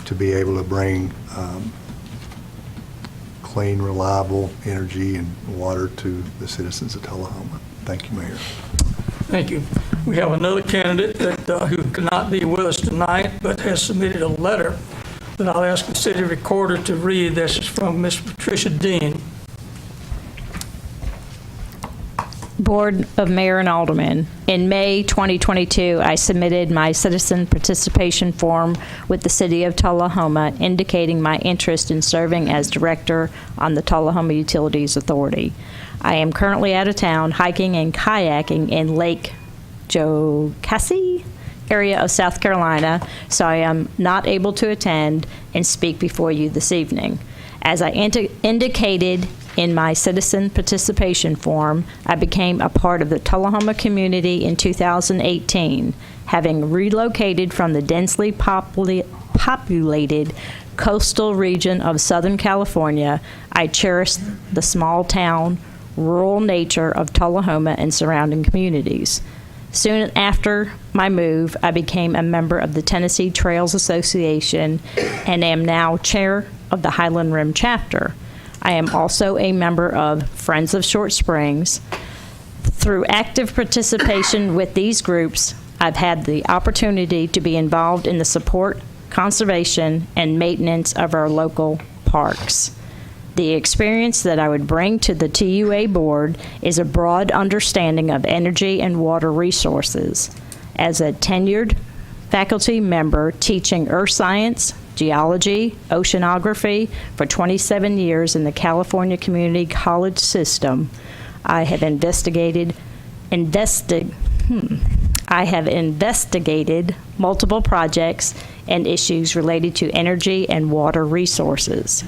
to be able to bring clean, reliable energy and water to the citizens of Tullahoma. Thank you, Mayor. Thank you. We have another candidate that, who cannot be with us tonight, but has submitted a letter that I'll ask the city recorder to read. This is from Ms. Patricia Dean. Board of Mayor and Aldermen. In May 2022, I submitted my citizen participation form with the City of Tullahoma indicating my interest in serving as director on the Tullahoma Utilities Authority. I am currently out of town hiking and kayaking in Lake Jocassee area of South Carolina, so I am not able to attend and speak before you this evening. As I indicated in my citizen participation form, I became a part of the Tullahoma community in 2018, having relocated from the densely populated coastal region of Southern California. I cherish the small town, rural nature of Tullahoma and surrounding communities. Soon after my move, I became a member of the Tennessee Trails Association and am now chair of the Highland Rim chapter. I am also a member of Friends of Short Springs. Through active participation with these groups, I've had the opportunity to be involved in the support, conservation, and maintenance of our local parks. The experience that I would bring to the TUA board is a broad understanding of energy and water resources. As a tenured faculty member teaching earth science, geology, oceanography for 27 years in the California Community College system, I have investigated multiple projects and issues related to energy and water resources.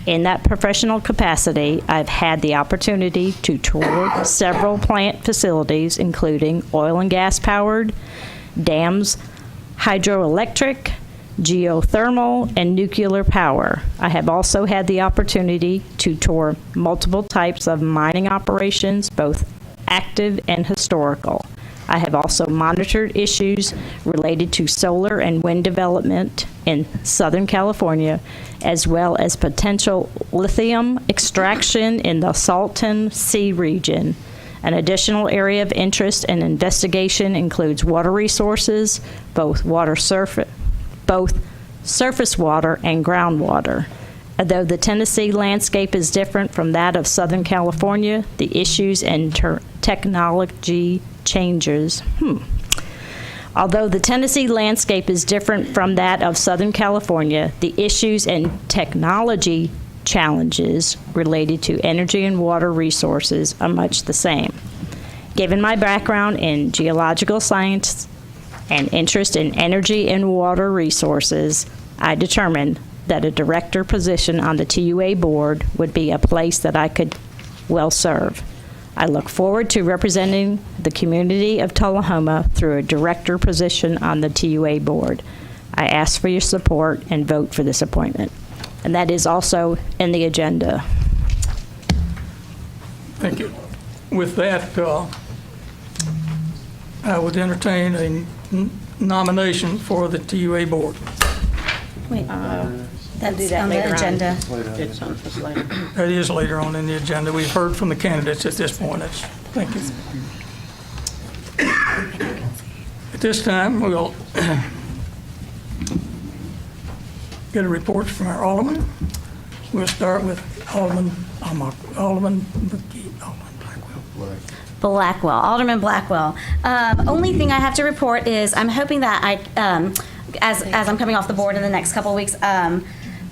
In that professional capacity, I've had the opportunity to tour several plant facilities, including oil and gas powered, dams, hydroelectric, geothermal, and nuclear power. I have also had the opportunity to tour multiple types of mining operations, both active and historical. I have also monitored issues related to solar and wind development in Southern California, as well as potential lithium extraction in the Salton Sea region. An additional area of interest and investigation includes water resources, both surface water and groundwater. Although the Tennessee landscape is different from that of Southern California, the issues and technology changes. Although the Tennessee landscape is different from that of Southern California, the issues and technology challenges related to energy and water resources are much the same. Given my background in geological science and interest in energy and water resources, I determined that a director position on the TUA board would be a place that I could well serve. I look forward to representing the community of Tullahoma through a director position on the TUA board. I ask for your support and vote for this appointment. And that is also in the agenda. Thank you. With that, I would entertain a nomination for the TUA board. Wait, that's on the agenda. That is later on in the agenda. We've heard from the candidates at this point. Thank you. At this time, we'll get a report from our alderman. We'll start with Alderman Blackwell, Alderman Blackwell. Only thing I have to report is I'm hoping that as I'm coming off the board in the next couple of weeks,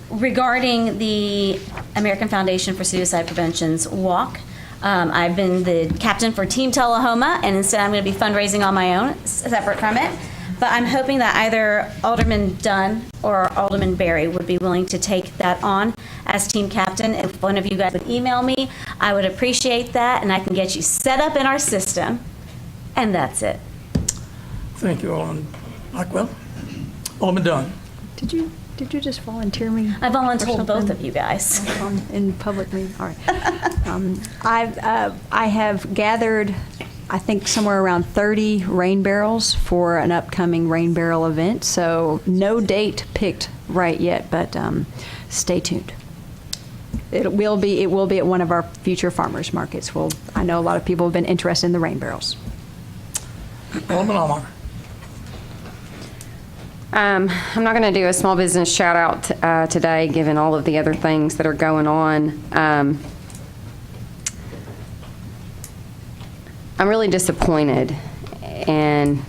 regarding the American Foundation for Suicide Prevention's walk. I've been the captain for Team Tullahoma, and instead I'm going to be fundraising on my own, separate from it. But I'm hoping that either Alderman Dunn or Alderman Berry would be willing to take that on as team captain. If one of you guys would email me, I would appreciate that, and I can get you set up in our system. And that's it. Thank you, Alderman Blackwell. Alderman Dunn. Did you just volunteer me? I volunteered both of you guys. In public meeting, all right. I have gathered, I think, somewhere around 30 rain barrels for an upcoming rain barrel event. So no date picked right yet, but stay tuned. It will be at one of our future farmers markets. Well, I know a lot of people have been interested in the rain barrels. Alderman Almar. I'm not going to do a small business shout out today, given all of the other things that are going on. I'm really disappointed in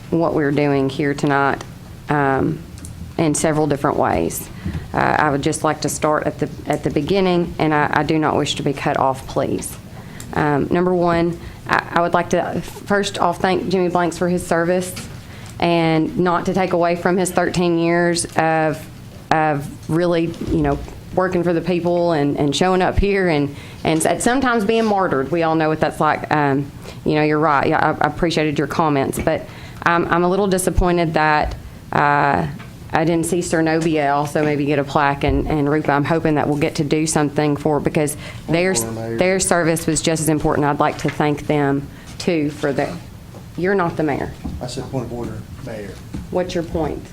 what we're doing here tonight in several different ways. I would just like to start at the beginning, and I do not wish to be cut off, please. Number one, I would like to first off thank Jimmy Blanks for his service, and not to take away from his 13 years of really, working for the people and showing up here and sometimes being martyred. We all know what that's like. You're right. I appreciated your comments, but I'm a little disappointed that I didn't see Cernobia also maybe get a plaque and Rupa. I'm hoping that we'll get to do something for, because their service was just as important. I'd like to thank them too for that. You're not the mayor. I said point of order, Mayor. What's your point?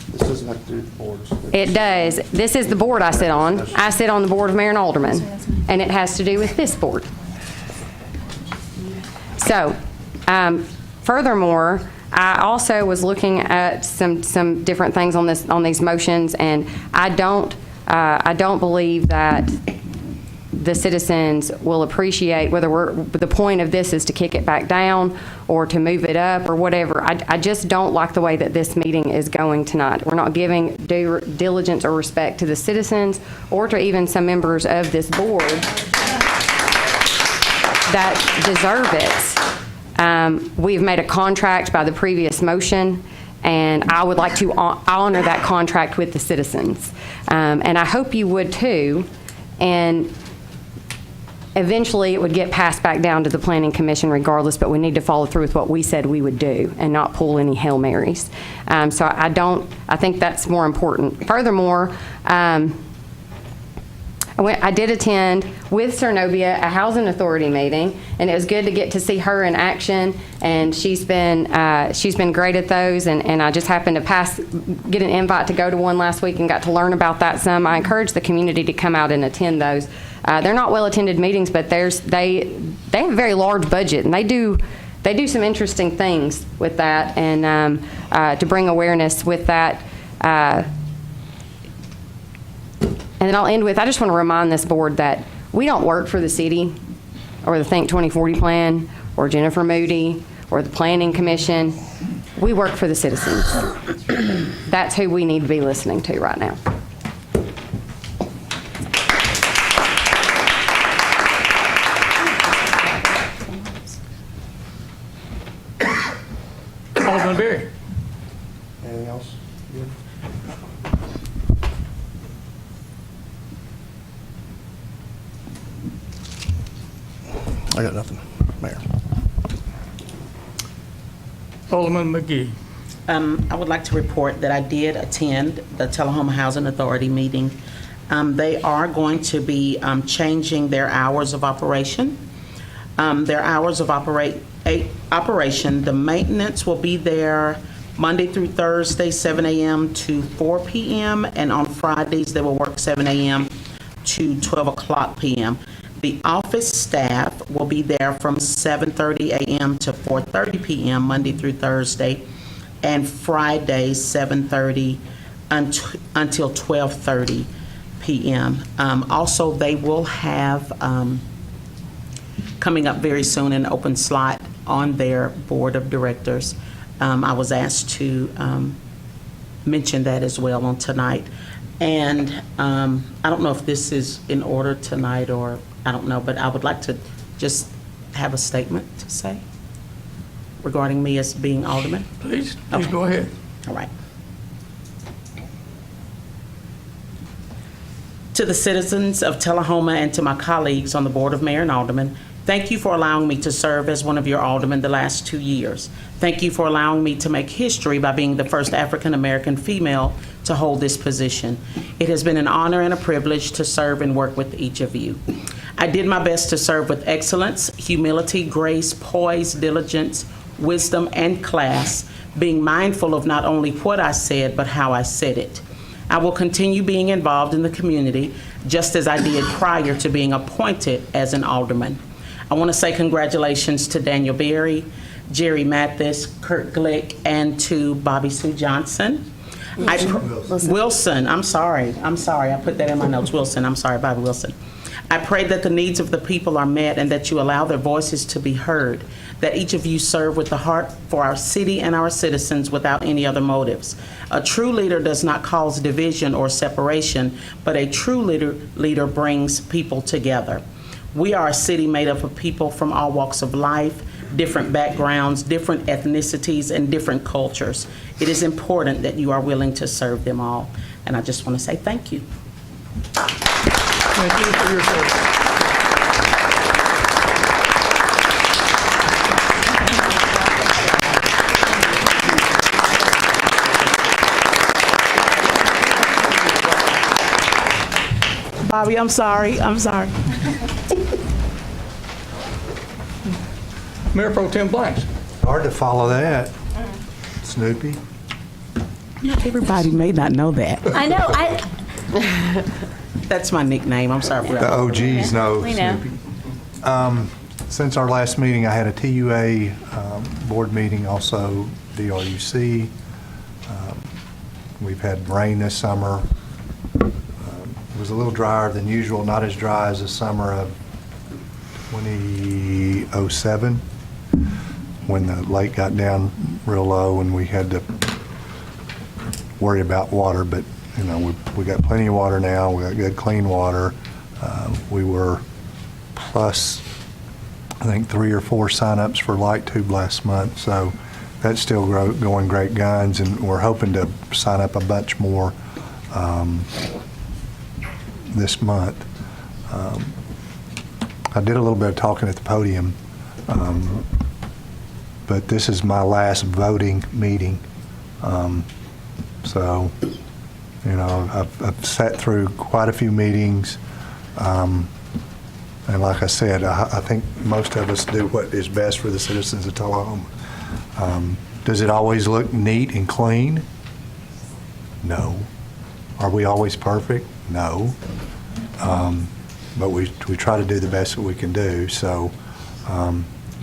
This doesn't have to do with the boards. It does. This is the board I sit on. I sit on the board of mayor and aldermen, and it has to do with this board. So, furthermore, I also was looking at some different things on these motions, and I don't believe that the citizens will appreciate whether the point of this is to kick it back down or to move it up or whatever. I just don't like the way that this meeting is going tonight. We're not giving due diligence or respect to the citizens or to even some members of this board that deserve it. We've made a contract by the previous motion, and I would like to honor that contract with the citizens. And I hope you would too. And eventually it would get passed back down to the Planning Commission regardless, but we need to follow through with what we said we would do and not pull any Hail Marys. So I think that's more important. Furthermore, I did attend with Cernobia a housing authority meeting, and it was good to get to see her in action, and she's been great at those, and I just happened to get an invite to go to one last week and got to learn about that some. I encourage the community to come out and attend those. They're not well-attended meetings, but they have a very large budget, and they do some interesting things with that, and to bring awareness with that And then I'll end with, I just want to remind this board that we don't work for the city or the Think 2040 plan or Jennifer Moody or the Planning Commission. We work for the citizens. That's who we need to be listening to right now. Alderman Berry. Anything else? I got nothing, Mayor. Alderman McGee. I would like to report that I did attend the Tullahoma Housing Authority meeting. They are going to be changing their hours of operation. Their hours of operation, the maintenance will be there Monday through Thursday, 7 a.m. to 4 p.m., and on Fridays, they will work 7 a.m. to 12 o'clock p.m. The office staff will be there from 7:30 a.m. to 4:30 p.m. Monday through Thursday, and Fridays 7:30 until 12:30 p.m. Also, they will have coming up very soon an open slot on their board of directors. I was asked to mention that as well on tonight. And I don't know if this is in order tonight or I don't know, but I would like to just have a statement to say regarding me as being alderman. Please Okay. go ahead. All right. To the citizens of Tullahoma and to my colleagues on the Board of Mayor and Aldermen, thank you for allowing me to serve as one of your aldermen the last 2 years. Thank you for allowing me to make history by being the first African-American female to hold this position. It has been an honor and a privilege to serve and work with each of you. I did my best to serve with excellence, humility, grace, poise, diligence, wisdom, and class, being mindful of not only what I said, but how I said it. I will continue being involved in the community, just as I did prior to being appointed as an alderman. I want to say congratulations to Daniel Berry, Jerry Mathis, Kurt Glick, and to Bobby Sue Johnson. Wilson, I'm sorry, I put that in my notes, Wilson, I'm sorry, Bobby Wilson. I pray that the needs of the people are met and that you allow their voices to be heard, that each of you serve with the heart for our city and our citizens without any other motives. A true leader does not cause division or separation, but a true leader brings people together. We are a city made up of people from all walks of life, different backgrounds, different ethnicities, and different cultures. It is important that you are willing to serve them all. And I just want to say thank you. Thank you for your service. Bobby, I'm sorry. Mayor Pro Tem Blanks. Hard to follow that. Snoopy? Everybody may not know that. I know, That's my nickname. I'm sorry for that. The OGs know We know. Snoopy. Since our last meeting, I had a TUA board meeting, also DRUC. We've had rain this summer. It was a little drier than usual, not as dry as the summer of 2007, when the lake got down real low and we had to worry about water. But you know, we got plenty of water now. We got good clean water. We were plus, I think, 3 or 4 signups for light tube last month, so that's still going great guns, and we're hoping to sign up a bunch more this month. I did a little bit of talking at the podium, but this is my last voting meeting. So, you know, I've sat through quite a few meetings, and like I said, I think most of us do what is best for the citizens of Tullahoma. Does it always look neat and clean? No. Are we always perfect? No. But we try to do the best that we can do. So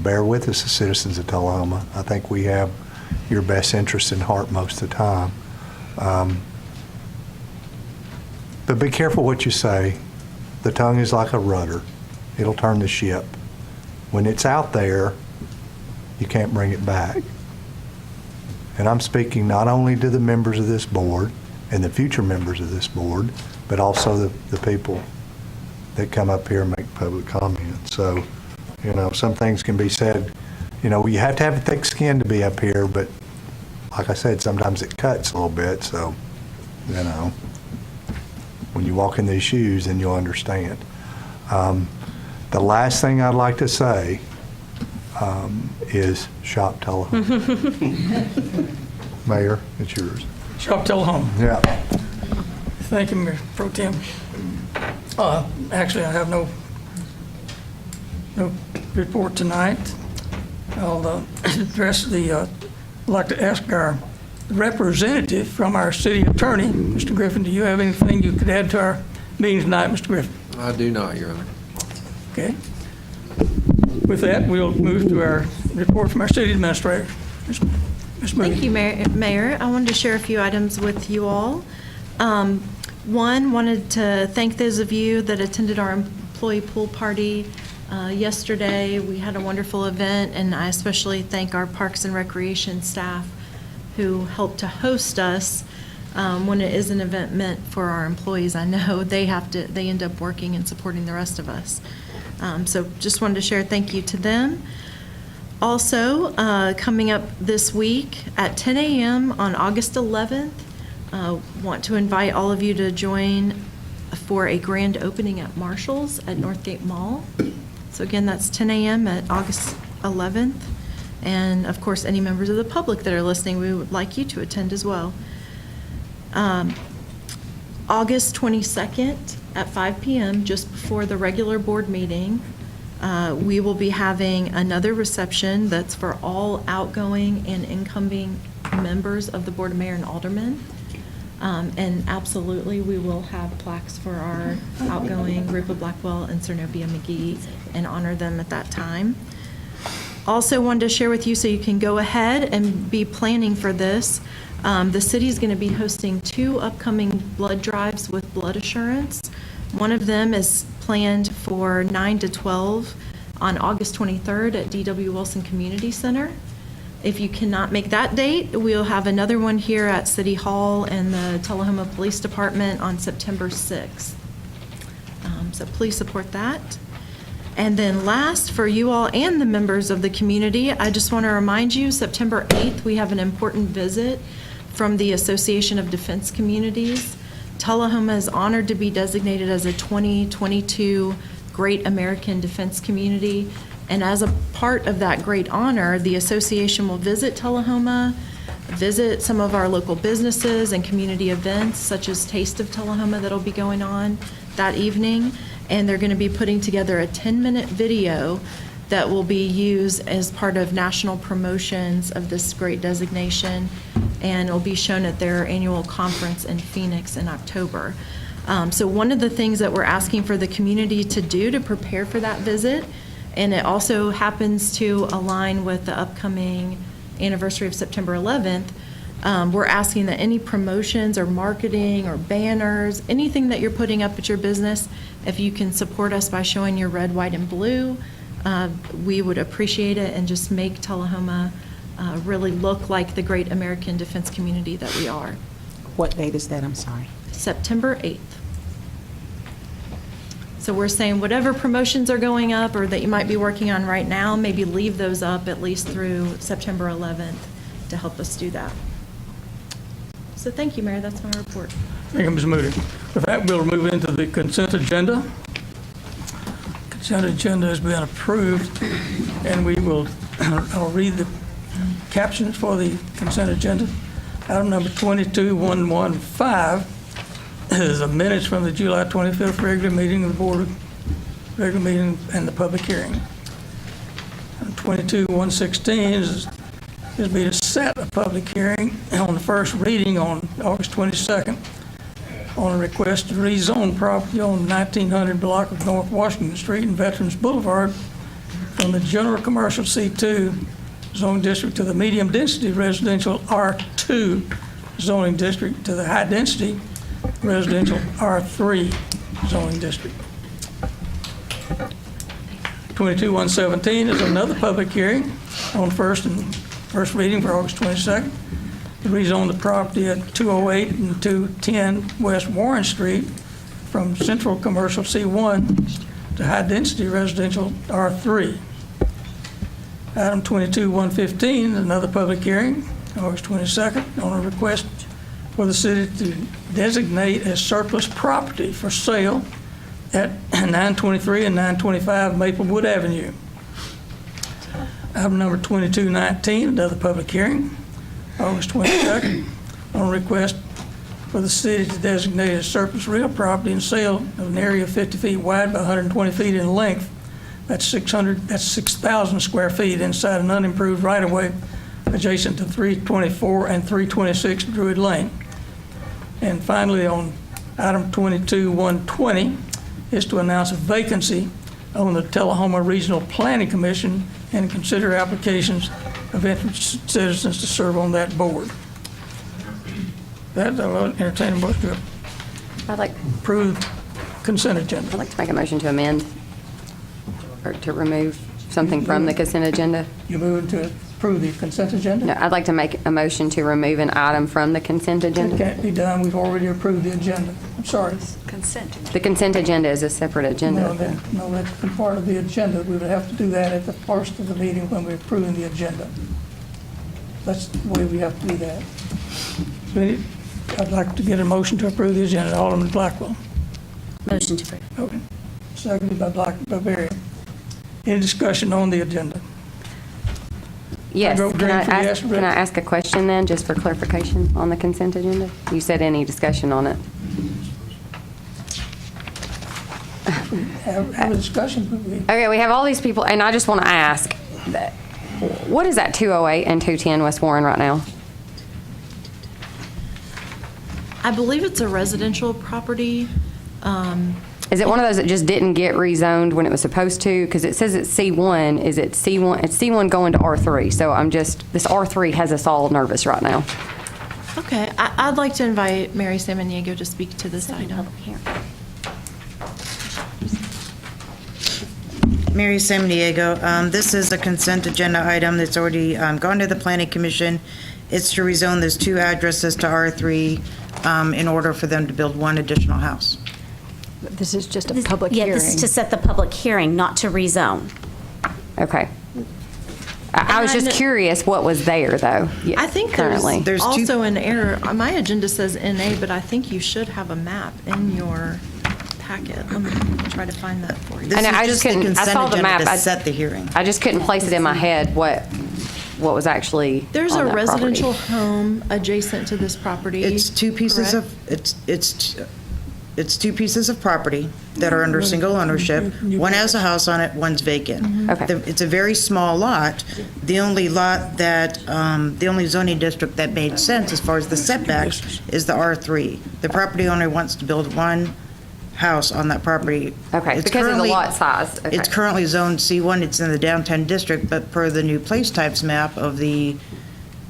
bear with us, the citizens of Tullahoma. I think we have your best interests in heart most of the time. But be careful what you say. The tongue is like a rudder. It'll turn the ship. When it's out there, you can't bring it back. And I'm speaking not only to the members of this board and the future members of this board, but also the people that come up here and make public comment. So, some things can be said. You have to have a thick skin to be up here, but like I said, sometimes it cuts a little bit. So, when you walk in these shoes, then you'll understand. The last thing I'd like to say is shop Tullahoma. Mayor, it's yours. Shop Tullahoma. Yeah. Thank you, Mayor Pro Tem. Actually, I have no report tonight. I'll address I'd like to ask our representative from our city attorney, Mr. Griffin, do you have anything you could add to our meeting tonight, Mr. Griffin? I do not, Your Honor. Okay. With that, we'll move to our report from our city administrator. Ms. Moody. Thank you, Mayor. I wanted to share a few items with you all. One, wanted to thank those of you that attended our employee pool party yesterday. We had a wonderful event, and I especially thank our Parks and Recreation staff who helped to host us when it is an event meant for our employees. I know they end up working and supporting the rest of us. So just wanted to share thank you to them. Also, coming up this week at 10 a.m. on August 11th, want to invite all of you to join for a grand opening at Marshall's at Northgate Mall. So again, that's 10 a.m. at August 11th. And of course, any members of the public that are listening, we would like you to attend as well. August 22nd at 5 p.m., just before the regular board meeting, we will be having another reception that's for all outgoing and incoming members of the Board of Mayor and Aldermen. And absolutely, we will have plaques for our outgoing Rupa Blackwell and Cernobia McGee and honor them at that time. Also wanted to share with you so you can go ahead and be planning for this. The city is going to be hosting 2 upcoming blood drives with blood assurance. One of them is planned for 9 to 12 on August 23rd at D.W. Wilson Community Center. If you cannot make that date, we'll have another one here at City Hall and the Tullahoma Police Department on September 6th. So please support that. And then last, for you all and the members of the community, I just want to remind you, September 8th, we have an important visit from the Association of Defense Communities. Tullahoma is honored to be designated as a 2022 Great American Defense Community. And as a part of that great honor, the association will visit Tullahoma, visit some of our local businesses and community events, such as Taste of Tullahoma that'll be going on that evening. And they're going to be putting together a 10-minute video that will be used as part of national promotions of this great designation, and it'll be shown at their annual conference in Phoenix in October. So one of the things that we're asking for the community to do to prepare for that visit, and it also happens to align with the upcoming anniversary of September 11th, we're asking that any promotions or marketing or banners, anything that you're putting up at your business, if you can support us by showing your red, white, and blue, we would appreciate it and just make Tullahoma really look like the great American defense community that we are. What date is that? I'm sorry. September 8th. So we're saying whatever promotions are going up or that you might be working on right now, maybe leave those up at least through September 11th to help us do that. So thank you, Mayor. That's my report. Thank you, Ms. Moody. With that, we'll move into the consent agenda. Consent agenda has been approved, and I'll read the captions for the consent agenda. Item number 22115 is the minutes from the July 25th regular meeting of the board, regular meeting and the public hearing. Item 22116 is be to set a public hearing on the first reading on August 22nd on a request to rezone property on 1900 block of North Washington Street and Veterans Boulevard from the general commercial C2 zoning district to the medium density residential R2 zoning district to the high density residential R3 zoning district. 22-117 is another public hearing on first reading for August 22nd to rezone the property at 208 and 210 West Warren Street from central commercial C1 to high-density residential R3. Item 22-115 is another public hearing, August 22nd, on a request for the city to designate as surplus property for sale at 923 and 925 Maplewood Avenue. Item number 22-19, another public hearing, August 22nd, on a request for the city to designate as surplus real property and sale of an area 50 feet wide by 120 feet in length. That's 6,000 square feet inside an unimproved right-of-way adjacent to 324 and 326 Druid Lane. And finally, on item 22-120 is to announce a vacancy on the Tullahoma Regional Planning Commission and consider applications of interested citizens to serve on that board. That I will entertain a motion to approve consent agenda. I'd like to make a motion to amend or to remove something from the consent agenda. You moving to approve the consent agenda? No, I'd like to make a motion to remove an item from the consent agenda. It can't be done. We've already approved the agenda. I'm sorry. Consent. The consent agenda is a separate agenda. No, that's part of the agenda. We would have to do that at the first of the meeting when we're approving the agenda. That's the way we have to do that. So I'd like to get a motion to approve the agenda. Alderman Blackwell. Motion to approve. Okay. Seconded by Bavaria. Any discussion on the agenda? Yes. I vote green for yes. Can I ask a question then, just for clarification on the consent agenda? You said any discussion on it? Have a discussion. Okay, we have all these people, and I just want to ask, what is that 208 and 210 West Warren right now? I believe it's a residential property. Is it one of those that just didn't get rezoned when it was supposed to? Because it says it's C1. Is it C1? It's C1 going to R3. So this R3 has us all nervous right now. Okay, I'd like to invite Mary Samaniego to speak to this item. Mary Samaniego. This is a consent agenda item that's already gone to the Planning Commission. It's to rezone those two addresses to R3 in order for them to build one additional house. This is just a public hearing. Yeah, this is to set the public hearing, not to rezone. Okay. I was just curious what was there, though. I think currently there's also an error. My agenda says NA, but I think you should have a map in your packet. Let me try to find that for you. I just couldn't. I saw the map. To set the hearing. I just couldn't place it in my head what was actually. There's on a that residential property. home adjacent to this property. It's two pieces correct? It's two pieces of property that are under single ownership. One has a house on it, one's vacant. Okay. It's a very small lot. The only lot that, the only zoning district that made sense as far as the setbacks is the R3. The property owner wants to build one house on that property. Okay, It's because of the currently- lot size. Okay. It's currently zoned C1, it's in the downtown district, but per the new place types map of the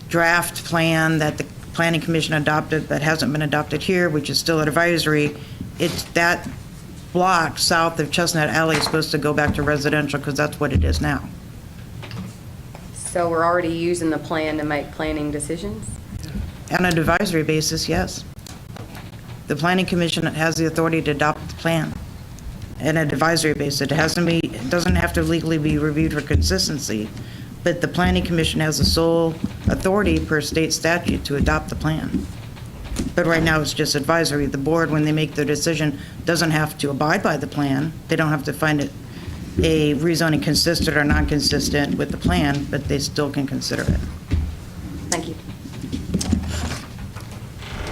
draft plan that the Planning Commission adopted but hasn't been adopted here, which is still advisory, it's that block south of Chestnut Alley is supposed to go back to residential because that's what it is now. So we're already using the plan to make planning decisions? On an advisory basis, yes. The Planning Commission has the authority to adopt the plan on an advisory basis. It doesn't have to legally be reviewed for consistency, but the Planning Commission has the sole authority per state statute to adopt the plan. But right now, it's just advisory. The board, when they make their decision, doesn't have to abide by the plan. They don't have to find it a rezoning consistent or non-consistent with the plan, but they still can consider it. Thank you.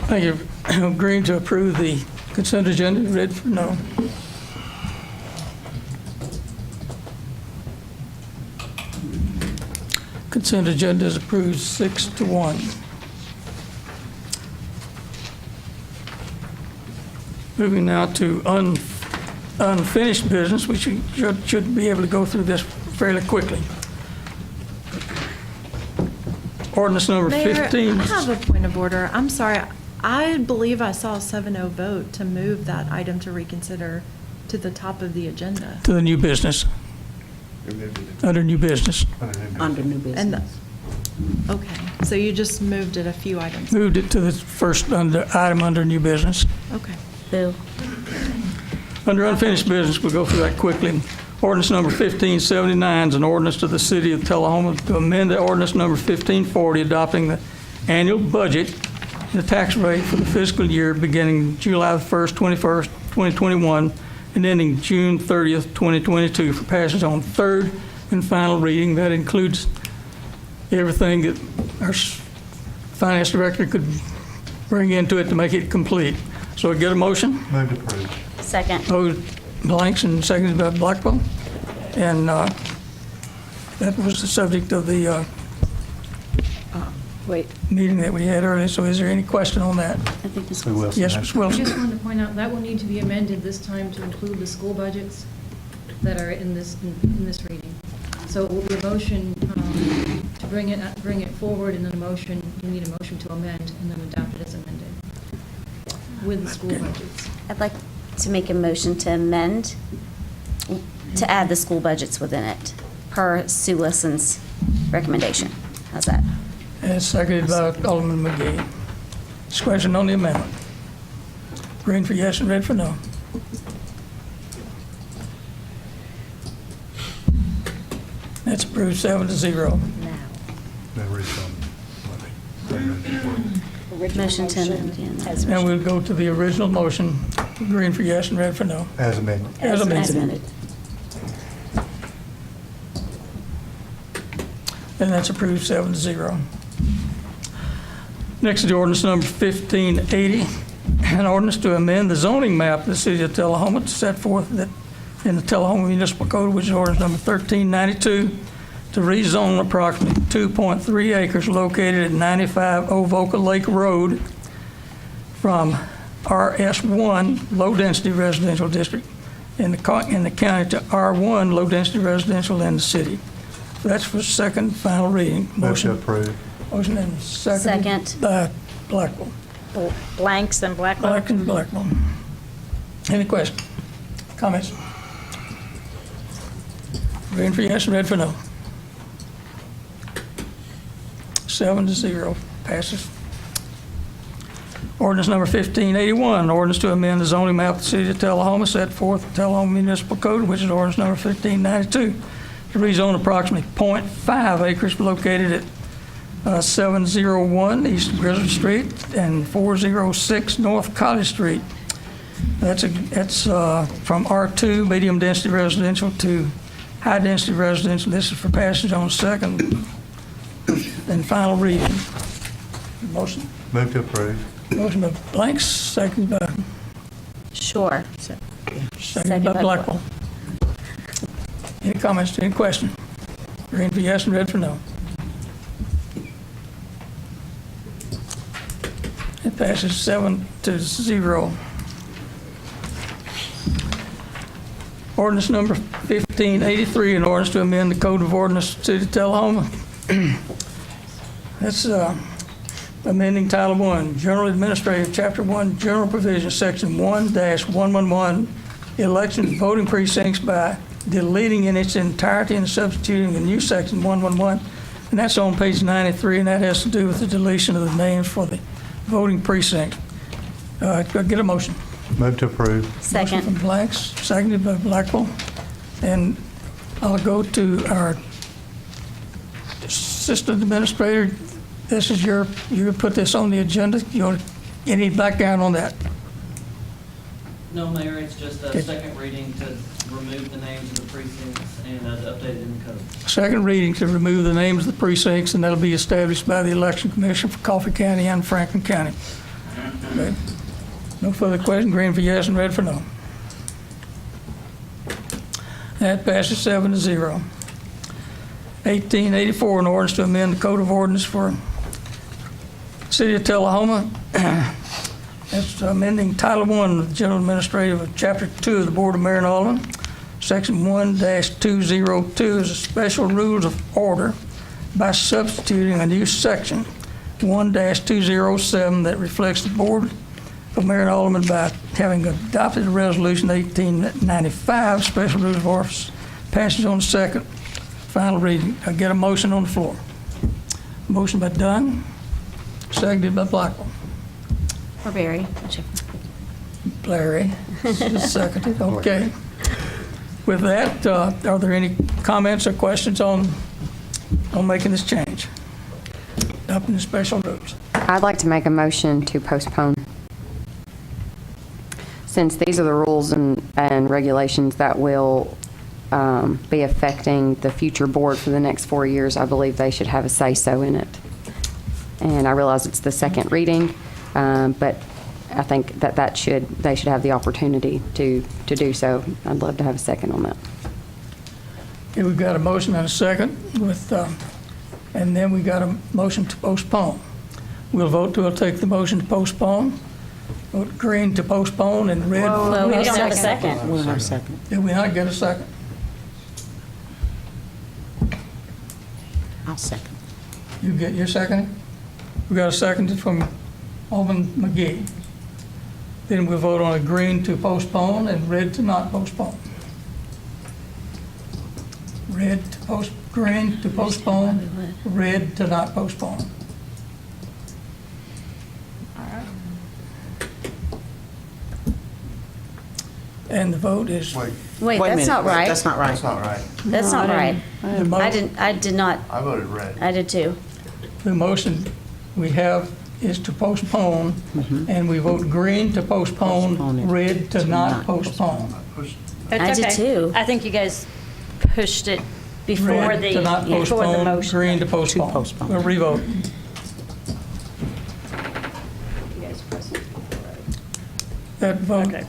Thank you. Agreeing to approve the consent agenda. Ready for no? Consent agenda is approved 6-1. Moving now to unfinished business, we should be able to go through this fairly quickly. Ordinance number Mayor, 15. I have a point of order. I'm sorry. I believe I saw a 7-0 vote to move that item to reconsider to the top of the agenda. To the new business. Under new business. Under new business. Okay, so you just moved it a few items. Moved it to the first item under new business. Okay. Bill. Under unfinished business, we'll go through that quickly. Ordinance number 1579 is an ordinance to the city of Tullahoma to amend the ordinance number 1540 adopting the annual budget and the tax rate for the fiscal year beginning July 1st, 2021, and ending June 30th, 2022 for passage on third and final reading. That includes everything that our finance director could bring into it to make it complete. So get a motion? Move to approve. Second. Blanks and seconded by Blackwell. And that was the subject of the meeting that we had earlier. So is there any question on that? I think this Yes, Ms. I Wilson. just wanted to point out that will need to be amended this time to include the school budgets that are in this reading. So it will be a motion to bring it forward, and then you need a motion to amend, and then adopt it as amended with the school budgets. I'd like to make a motion to amend, to add the school budgets within it, per Sue Wilson's recommendation. How's that? And seconded by Alderman McGee. Discussion on the amendment. Green for yes and red for no. That's approved 7-0. Motion to amend, yeah. And we'll go to the original motion, green for yes and red for no. As amended. As amended. And that's approved 7-0. Next is the ordinance number 1580, an ordinance to amend the zoning map of the city of Tullahoma to set forth that in the Tullahoma Municipal Code, which is ordinance number 1392, to rezone approximately 2.3 acres located at 95 Ovoca Lake Road from RS1 Low Density Residential District in the county to R1 Low Density Residential in the city. That's for second final reading. Motion approved. Motion and second by Blackwell. Blanks and Blackwell. Black and Blackwell. Any questions? Comments? Green for yes and red for no. 7-0 passes. Ordinance number 1581, an ordinance to amend the zoning map of the city of Tullahoma set forth in the Tullahoma Municipal Code, which is ordinance number 1592, to rezone approximately 0.5 acres located at 701 East Grizzly Street and 406 North College Street. That's from R2 medium density residential to high density residential. This is for passage on second and final reading. Motion. Move to approve. Motion by Blanks, second by Sure. second by Blackwell. Any comments? Any question? Green for yes and red for no. It passes 7-0. Ordinance number 1583, an ordinance to amend the Code of Ordinance of the City of Tullahoma. That's amending Title 1, General Administrative, Chapter 1, General Provisions, Section 1-111, election voting precincts by deleting in its entirety and substituting a new Section 111. And that's on page 93, and that has to do with the deletion of the names for the voting precinct. Get a motion. Move to approve. Second. Motion from Blanks, seconded by Blackwell. And I'll go to our assistant administrator. This is you put this on the agenda. Any background on that? No, Mayor, it's just a second reading to remove the names of the precincts and update it in the code. Second reading to remove the names of the precincts, and that'll be established by the Election Commission for Coffee County and Franklin County. Okay. No further question. Green for yes and red for no. That passes 7-0. 1884, an ordinance to amend the Code of Ordinance for City of Tullahoma. That's amending Title 1 of the General Administrative of Chapter 2 of the Board of Mayor and Aldermen. Section 1-202 is a special rules of order by substituting a new section 1-207 that reflects the Board of Mayor and Aldermen by having adopted a resolution 1895, special rules of office, passage on the second, final reading. I get a motion on the floor. Motion by Dunn, seconded by Blackwell. Or Barry. Larry, seconded, okay. With that, are there any comments or questions on making this change? Up in the special rules. I'd like to make a motion to postpone. Since these are the rules and regulations that will be affecting the future board for the next 4 years, I believe they should have a say-so in it. And I realize it's the second reading, but I think that they should have the opportunity to do so. I'd love to have a second on that. Okay, we've got a motion and a second with, and then we got a motion to postpone. We'll vote to take the motion to postpone. Vote green to postpone and red. Whoa, we don't have a second. We don't have a second. Did we not get a second? I'll second. You get your second? We got a second from Alderman McGee. Then we'll vote on a green to postpone and red to not postpone. Green to postpone, red to not postpone. And the vote is. Wait, that's not right. That's not right. That's not right. That's not right. I did not. I voted red. I did too. The motion we have is to postpone, and we vote green to postpone, red to not postpone. I did too. I think you guys pushed it before Red to not the postpone, motion. green to postpone. We'll revote. That vote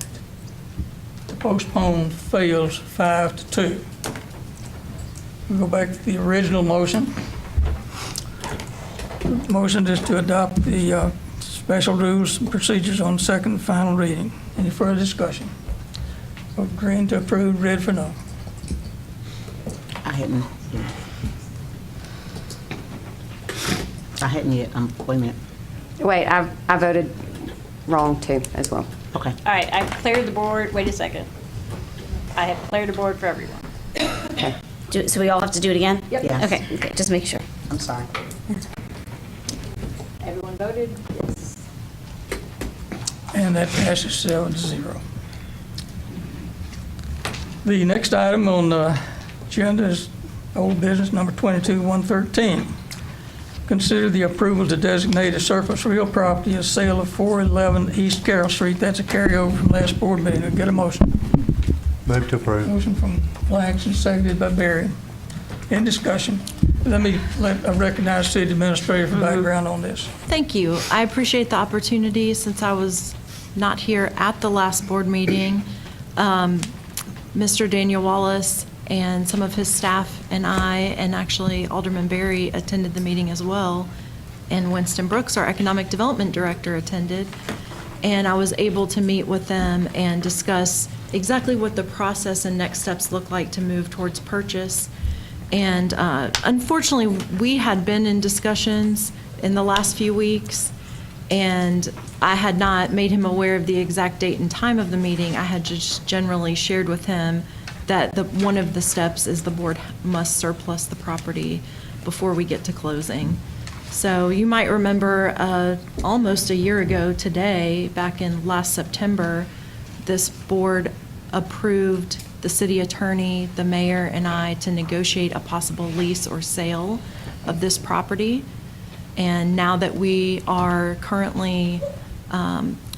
to postpone fails 5-2. We go back to the original motion. Motion is to adopt the special rules and procedures on second and final reading. Any further discussion? Vote green to approve, red for no. I hadn't yet. Wait a minute. Wait, I voted wrong too as well. Okay. All right, I've cleared the board. Wait a second. I have cleared the board for everyone. Okay. So we all have to do it again? Yep. Yes. Okay, just make sure. I'm sorry. Everyone voted? Yes. And that passes 7-0. The next item on the agenda is old business number 22-113. Consider the approval to designate a surplus real property as sale of 411 East Carroll Street. That's a carryover from last board meeting. I'll get a motion. Move to approve. Motion from Langston, seconded by Barry. In discussion. Let me recognize City Administrator for background on this. Thank you. I appreciate the opportunity since I was not here at the last board meeting. Mr. Daniel Wallace and some of his staff and I, and actually Alderman Barry attended the meeting as well, and Winston Brooks, our Economic Development Director, attended. And I was able to meet with them and discuss exactly what the process and next steps look like to move towards purchase. And unfortunately, we had been in discussions in the last few weeks, and I had not made him aware of the exact date and time of the meeting. I had just generally shared with him that one of the steps is the board must surplus the property before we get to closing. So you might remember almost a year ago today, back in last September, this board approved the city attorney, the mayor, and I to negotiate a possible lease or sale of this property. And now that we are currently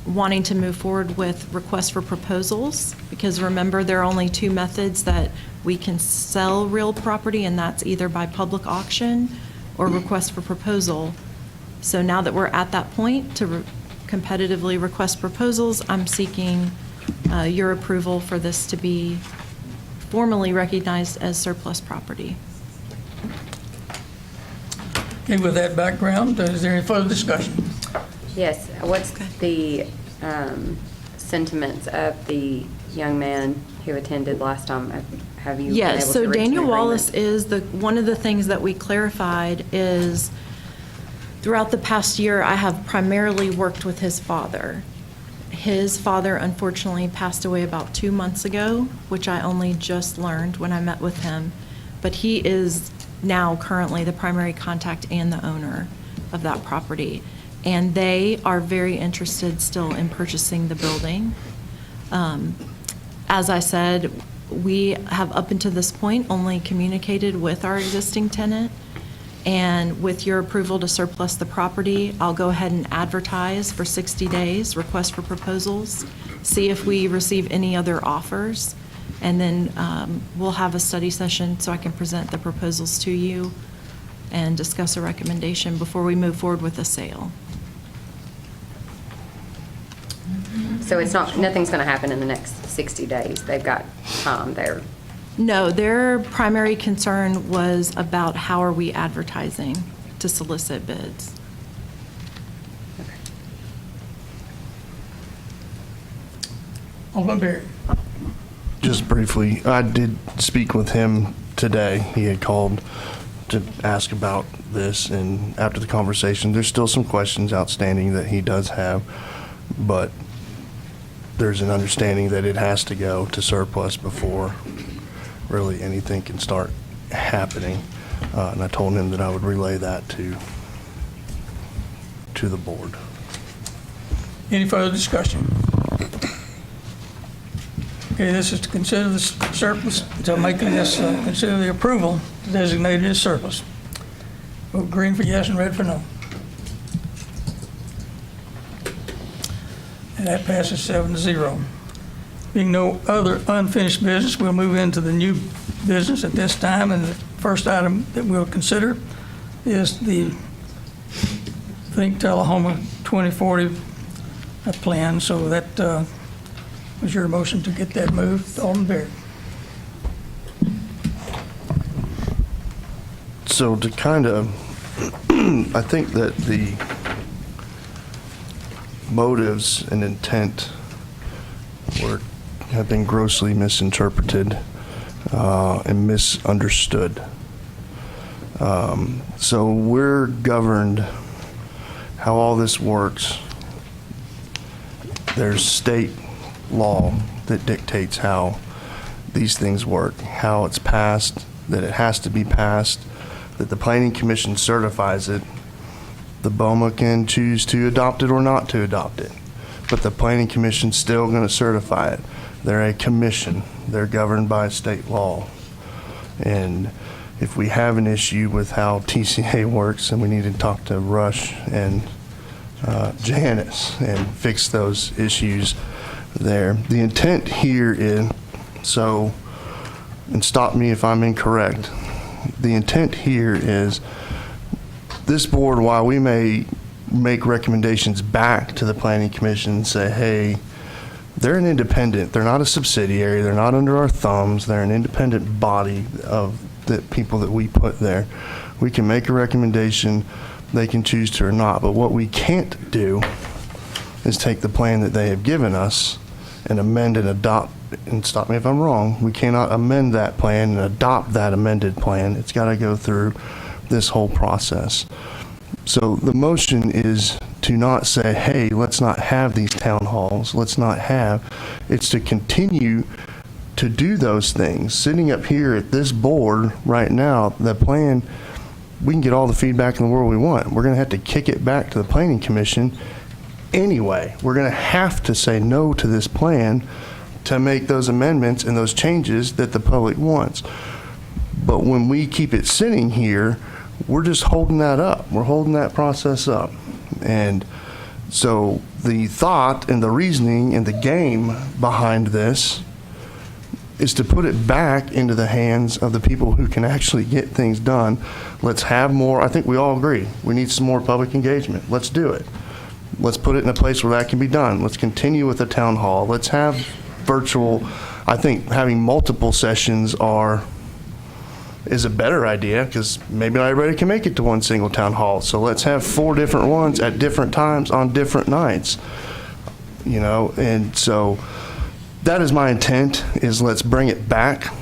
wanting to move forward with requests for proposals, because remember, there are only two methods that we can sell real property, and that's either by public auction or request for proposal. So now that we're at that point to competitively request proposals, I'm seeking your approval for this to be formally recognized as surplus property. Okay, with that background, is there any further discussion? Yes, what's the sentiments of the young man who attended last time? Have you been able Yes, to so reach an Daniel agreement? Wallace is one of the things that we clarified is Throughout the past year, I have primarily worked with his father. His father unfortunately passed away about 2 months ago, which I only just learned when I met with him. But he is now currently the primary contact and the owner of that property. And they are very interested still in purchasing the building. As I said, we have up until this point only communicated with our existing tenant. And with your approval to surplus the property, I'll go ahead and advertise for 60 days, request for proposals, see if we receive any other offers. And then we'll have a study session so I can present the proposals to you and discuss a recommendation before we move forward with the sale. So it's not, nothing's going to happen in the next 60 days. They've got time there. No, their primary concern was about how are we advertising to solicit bids. Alderman Berry. Just briefly, I did speak with him today. He had called to ask about this, and after the conversation, there's still some questions outstanding that he does have, but there's an understanding that it has to go to surplus before really anything can start happening. And I told him that I would relay that to the board. Any further discussion? Okay, this is to consider the surplus, to making this, consider the approval to designate it as surplus. Vote green for yes and red for no. And that passes 7-0. Being no other unfinished business, we'll move into the new business at this time. And the first item that we'll consider is the Think Tullahoma 2040 plan. So that was your motion to get that moved. Alderman Berry. So to kind of, I think that the motives and intent have been grossly misinterpreted and misunderstood. So we're governed how all this works. There's state law that dictates how these things work, how it's passed, that it has to be passed, that the Planning Commission certifies it. The BOMA can choose to adopt it or not to adopt it, but the Planning Commission's still going to certify it. They're a commission. They're governed by state law. And if we have an issue with how TCA works, then we need to talk to Rush and Janice and fix those issues there. The intent here is, so, and stop me if I'm incorrect, the intent here is this board, while we may make recommendations back to the Planning Commission and say, hey, they're an independent, they're not a subsidiary, they're not under our thumbs, they're an independent body of the people that we put there. We can make a recommendation, they can choose to or not, but what we can't do is take the plan that they have given us and amend and adopt, and stop me if I'm wrong, we cannot amend that plan and adopt that amended plan. It's got to go through this whole process. So the motion is to not say, hey, let's not have these town halls, let's not have, it's to continue to do those things. Sitting up here at this board right now, the plan, we can get all the feedback in the world we want. We're going to have to kick it back to the Planning Commission anyway. We're going to have to say no to this plan to make those amendments and those changes that the public wants. But when we keep it sitting here, we're just holding that up. We're holding that process up. And so the thought and the reasoning and the game behind this is to put it back into the hands of the people who can actually get things done. Let's have more, I think we all agree, we need some more public engagement. Let's do it. Let's put it in a place where that can be done. Let's continue with the town hall. Let's have virtual, I think having multiple sessions is a better idea because maybe not everybody can make it to one single town hall. So let's have 4 different ones at different times on different nights, you know, and so that is my intent, is let's bring it back.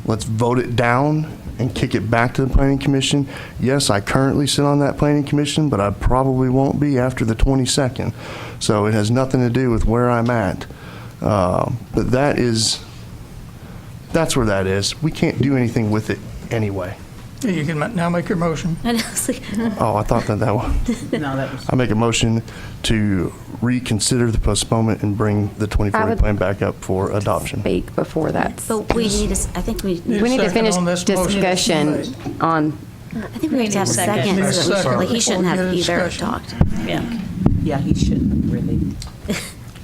let's vote it down and kick it back to the planning commission. Yes, I currently sit on that planning commission, but I probably won't be after the 22nd. So it has nothing to do with where I'm at. But that's where that is. We can't do anything with it anyway. Yeah, you can now make your motion. Oh, I thought that was. No, that was. I make a motion to reconsider the postponement and bring the 2040 plan back up for adoption. Speak before that. But we need, I think we need to finish discussion on. I think we need to have a second. Need a second He shouldn't before we have get a either discussion. talked. Yeah, he shouldn't really.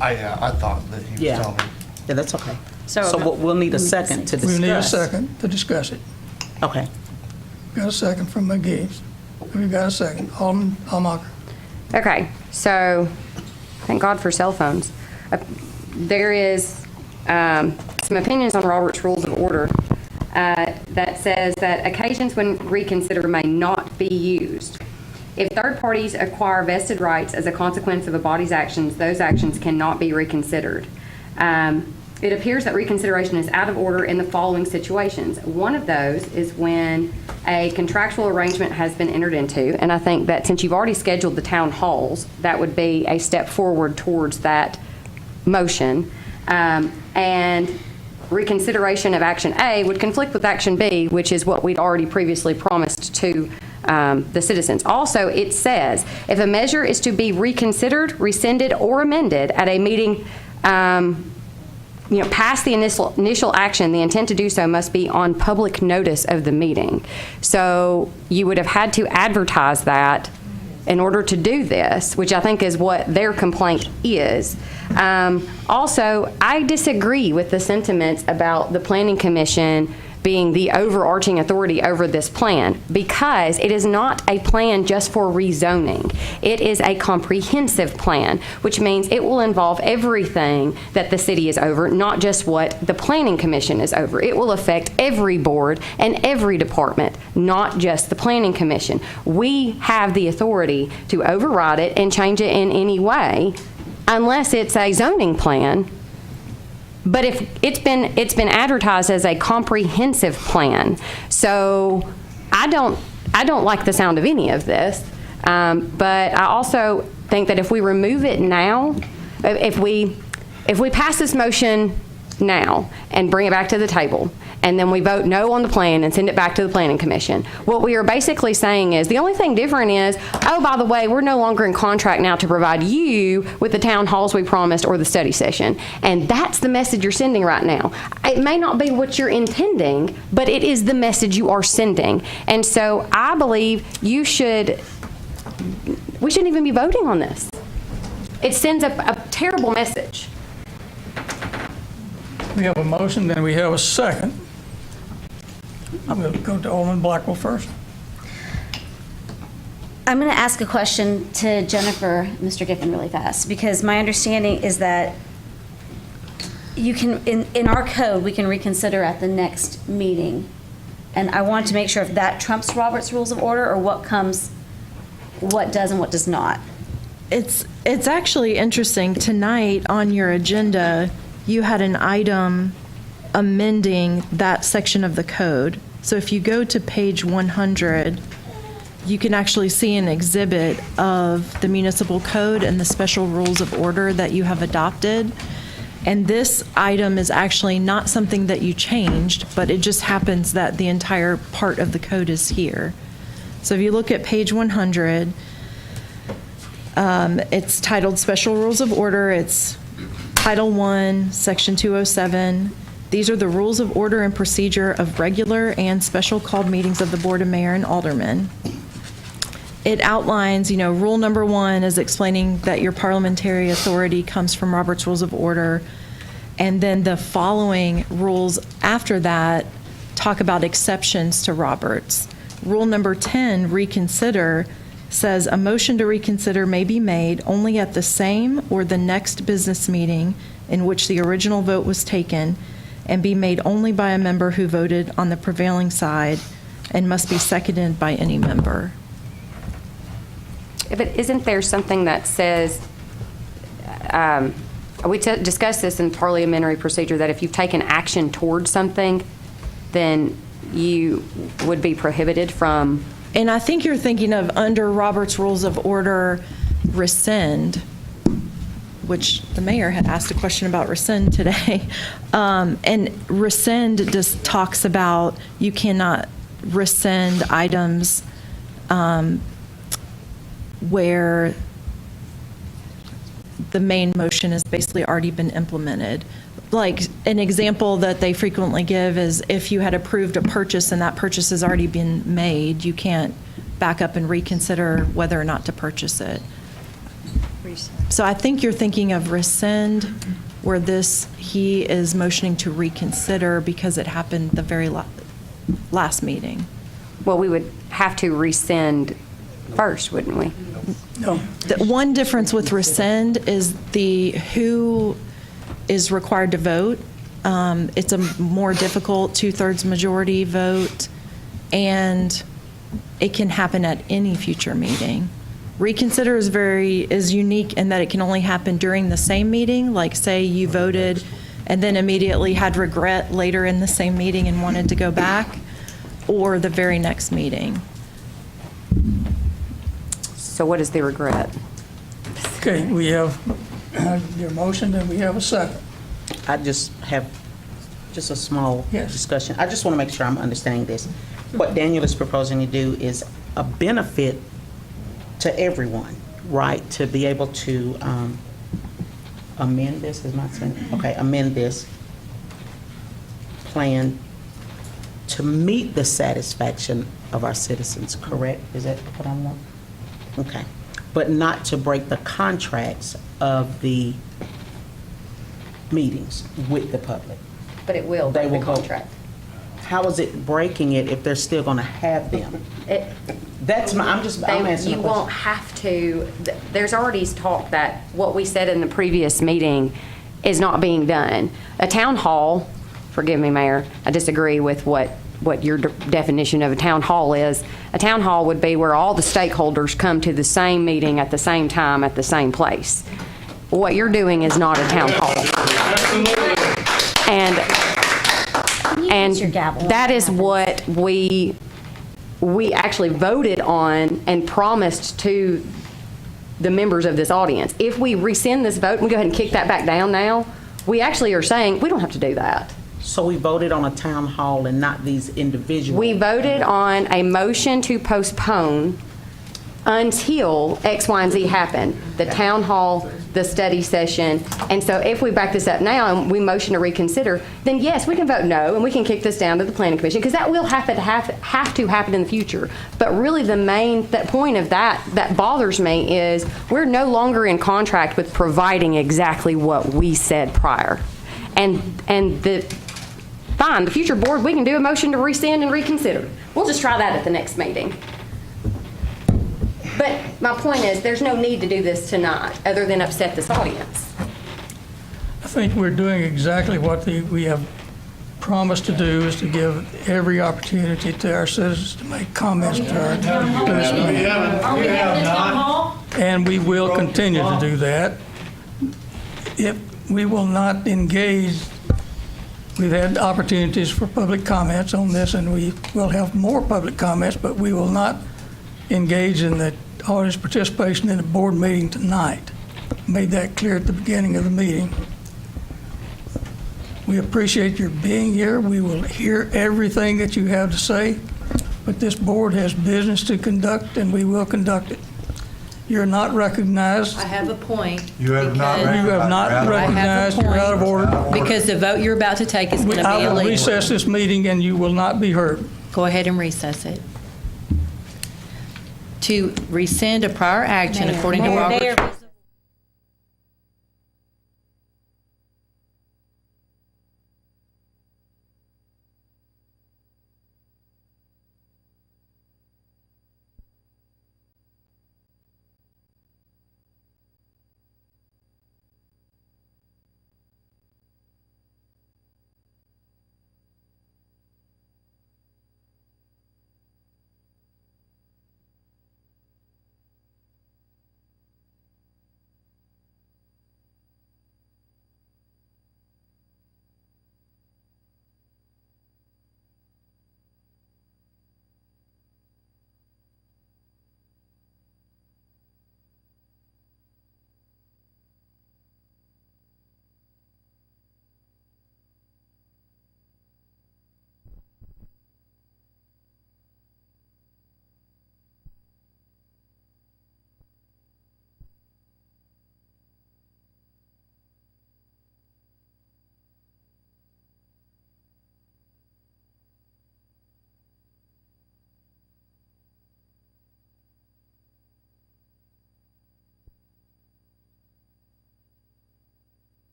I thought that he was telling me. Yeah, that's okay. So- So we'll need a second to discuss. We need a second to discuss it. Okay. Got a second from McGee. We've got a second. Alderman Almacher. Okay, so thank God for cell phones. There is some opinions on Robert's Rules of Order that says that occasions when reconsider may not be used. If third parties acquire vested rights as a consequence of a body's actions, those actions cannot be reconsidered. It appears that reconsideration is out of order in the following situations. One of those is when a contractual arrangement has been entered into, and I think that since you've already scheduled the town halls, that would be a step forward towards that motion. And reconsideration of action A would conflict with action B, which is what we'd already previously promised to the citizens. Also, it says, if a measure is to be reconsidered, rescinded, or amended at a meeting past the initial action, the intent to do so must be on public notice of the meeting. So you would have had to advertise that in order to do this, which I think is what their complaint is. Also, I disagree with the sentiments about the Planning Commission being the overarching authority over this plan, because it is not a plan just for rezoning. It is a comprehensive plan, which means it will involve everything that the city is over, not just what the Planning Commission is over. It will affect every board and every department, not just the Planning Commission. We have the authority to override it and change it in any way, unless it's a zoning plan. But if it's been advertised as a comprehensive plan, so I don't like the sound of any of this. But I also think that if we remove it now, if we pass this motion now and bring it back to the table, and then we vote no on the plan and send it back to the Planning Commission, what we are basically saying is the only thing different is, oh, by the way, we're no longer in contract now to provide you with the town halls we promised or the study session. And that's the message you're sending right now. It may not be what you're intending, but it is the message you are sending. And so I believe we shouldn't even be voting on this. It sends a terrible message. We have a motion, then we have a second. I'm going to go to Alderman Blackwell first. I'm going to ask a question to Jennifer, Mr. Giffen, really fast, because my understanding is that you can, in our code, we can reconsider at the next meeting. And I wanted to make sure if that trumps Robert's Rules of Order, or what does and what does not. It's actually interesting. Tonight on your agenda, you had an item amending that section of the code. So if you go to page 100, you can actually see an exhibit of the municipal code and the special rules of order that you have adopted. And this item is actually not something that you changed, but it just happens that the entire part of the code is here. So if you look at page 100, it's titled Special Rules of Order. It's Title I, Section 207. These are the rules of order and procedure of regular and special called meetings of the Board of Mayor and Aldermen. It outlines, rule number 1 is explaining that your parliamentary authority comes from Robert's Rules of Order. And then the following rules after that talk about exceptions to Roberts. Rule number 10, reconsider, says a motion to reconsider may be made only at the same or the next business meeting in which the original vote was taken, and be made only by a member who voted on the prevailing side, and must be seconded by any member. But isn't there something that says, we discussed this in parliamentary procedure, that if you've taken action towards something, then you would be prohibited from. And I think you're thinking of under Robert's Rules of Order, rescind, which the mayor had asked a question about rescind today. And rescind just talks about you cannot rescind items where the main motion has basically already been implemented. Like an example that they frequently give is if you had approved a purchase and that purchase has already been made, you can't back up and reconsider whether or not to purchase it. So I think you're thinking of rescind, where he is motioning to reconsider because it happened the very last meeting. Well, we would have to rescind first, wouldn't we? No. The one difference with rescind is who is required to vote. It's a more difficult 2/3 majority vote, and it can happen at any future meeting. Reconsider is unique in that it can only happen during the same meeting, like say you voted and then immediately had regret later in the same meeting and wanted to go back, or the very next meeting. So what is the regret? Okay, we have your motion and we have a second. I just have just a small discussion. I just want to make sure I'm understanding this. What Daniel is proposing to do is a benefit to everyone, right? To be able to amend this, is my saying? Okay, amend this plan to meet the satisfaction of our citizens, correct? Is that what I want? Okay. But not to break the contracts of the meetings with the public. But it will break the contract. How is it breaking it if they're still going to have them? I'm answering You the won't question. have to. There's already talk that what we said in the previous meeting is not being done. A town hall, forgive me, Mayor, I disagree with what your definition of a town hall is. A town hall would be where all the stakeholders come to the same meeting at the same time at the same place. What you're doing is not a town hall. And that is what we actually voted on and promised to the members of this audience. If we rescind this vote and we go ahead and kick that back down now, we actually are saying we don't have to do that. So we voted on a town hall and not these individual. We voted on a motion to postpone until X, Y, and Z happen. The town hall, the study session. And so if we back this up now and we motion to reconsider, then yes, we can vote no and we can kick this down to the planning commission, because that will have to happen in the future. But really that point of that bothers me is we're no longer in contract with providing exactly what we said prior. Fine, the future board, we can do a motion to rescind and reconsider. We'll just try that at the next meeting. But my point is, there's no need to do this tonight, other than upset this audience. I think we're doing exactly what we have promised to do, is to give every opportunity to our citizens to make comments to this plan. And we will continue to do that. If we will not engage, we've had opportunities for public comments on this, and we will have more public comments, but we will not engage in the audience participation in a board meeting tonight. Made that clear at the beginning of the meeting. We appreciate your being here. We will hear everything that you have to say, but this board has business to conduct, and we will conduct it. You're not recognized. I have a point. You have not recognized. You're out of order. Because the vote you're about to take is going to be I will illegal. recess this meeting, and you will not be heard. Go ahead and recess it. To rescind a prior action according to Robert's.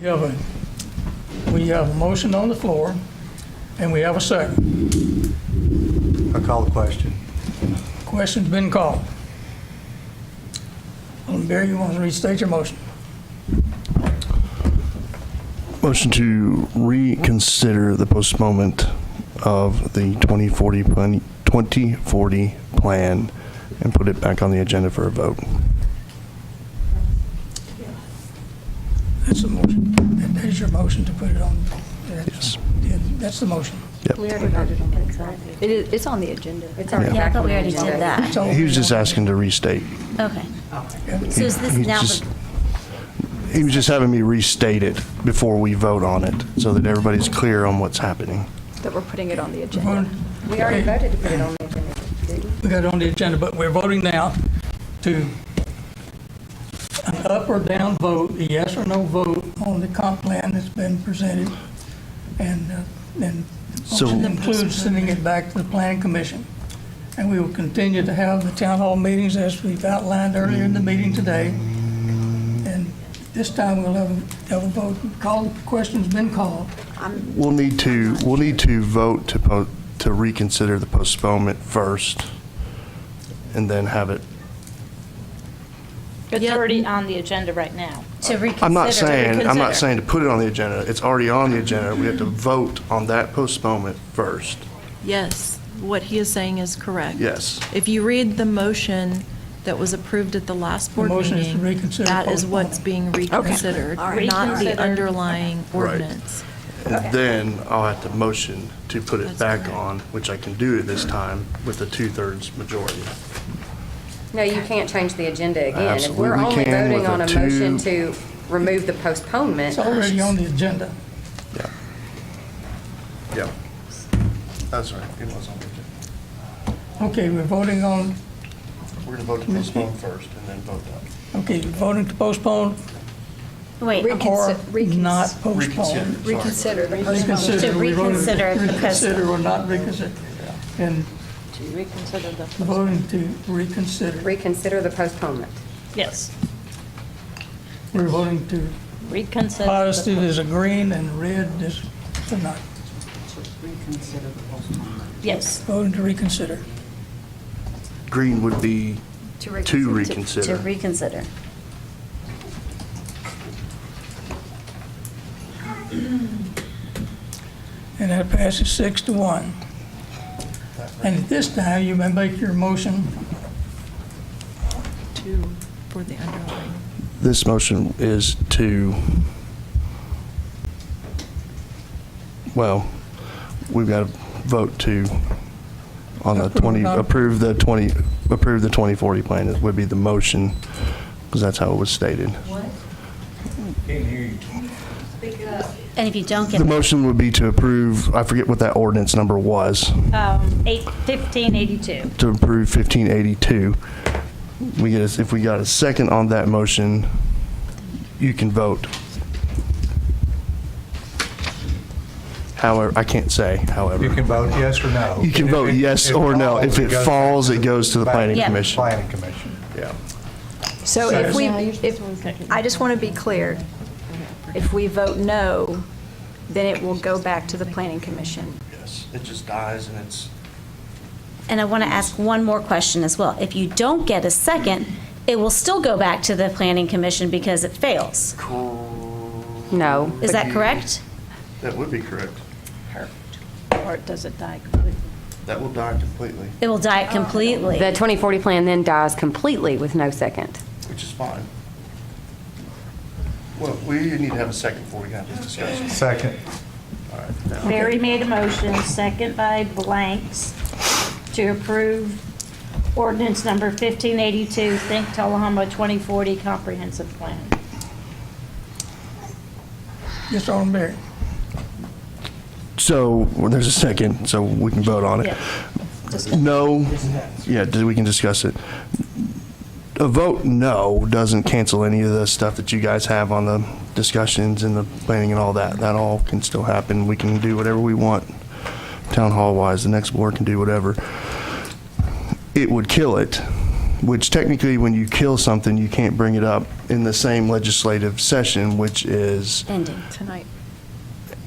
We have a motion on the floor, and we have a second. I call the question. Question's been called. Barry, you want to restate your motion? Motion to reconsider the postponement of the 2040 plan and put it back on the agenda for a vote. That's the motion. That is your motion to put it on. Yes. That's the motion. We already voted on it, correct? It's on the agenda. It's already Yeah, I thought we already did that. He was just asking to restate. Okay. So is this He now, just- He was just having me restate it before we vote on it, so that everybody's clear on what's happening. That we're putting it on the agenda. we already voted to put it on the agenda, didn't we? We got it on the agenda, but we're voting now to an up or down vote, a yes or no vote on the comp plan that's been presented. And then So- motion includes sending it back to the planning commission. And we will continue to have the town hall meetings as we've outlined earlier in the meeting today. And this time we'll have a vote. The question's been called. We'll need to vote to reconsider the postponement first, and then have it. It's already on the agenda right now. To reconsider. I'm not saying to put it on the agenda. It's already on the agenda. We have to vote on that postponement first. Yes, what he is saying is correct. Yes. If you read the motion that was approved at the last board motion is to meeting, reconsider that is postponement. what's being reconsidered, All right. not the Reconsider. underlying Right. ordinance. And then I'll have to motion to put it back on, which I can do this time with a 2/3 majority. No, you can't change the agenda again. If Absolutely we're only can voting with on a a motion two- to remove the postponement. It's already on the agenda. Yeah. Yeah. That's right. It was on the agenda. Okay, we're voting on, We're going to vote to postpone first and then vote that. okay, we're voting to postpone Wait, or not postpone. Reconsider. To We're voting reconsider the reconsider or not reconsider. And To reconsider the. voting to reconsider. Reconsider the postponement. Yes. We're voting to, Reconsider. positive is a green and red is to not. Yes. Voting to reconsider. Green would be to To reconsider. reconsider. And that passes 6-1. And at this time, you may make your motion. For the underlying. This motion is to, well, we've got to vote to, on the 20, approve the 2040 plan. It would be the motion, because that's how it was stated. Can't hear you. And if you don't get The motion would be to approve, I forget what that ordinance number was, 1582. to approve 1582. If we got a second on that motion, you can vote. However, I can't say, however. You can vote yes or no. You can And if vote yes or no. If it falls, it goes to the planning Yeah. commission. Planning commission. Yeah. So I just want to be clear. If we vote no, then it will go back to the planning commission. Yes, it just dies and it's. And I want to ask one more question as well. If you don't get a second, it will still go back to the planning commission because it fails. No. Is that correct? That would be correct. Or does it die completely? That will die completely, It will die completely. The 2040 plan then dies completely with no second. which is fine. Well, we need to have a second before we have this discussion. Second. All right. now- Barry made a motion, second by Blanks, to approve ordinance number 1582, Think Tullahoma 2040 Comprehensive Plan. Yes, Alderman Barry. So, well, there's a second, so we can vote on it. No, yeah, we can discuss it. A vote no doesn't cancel any of the stuff that you guys have on the discussions and the planning and all that. That all can still happen. We can do whatever we want, town hall wise. The next board can do whatever. It would kill it which technically when you kill something, you can't bring it up in the same legislative session, which is Ending. Tonight.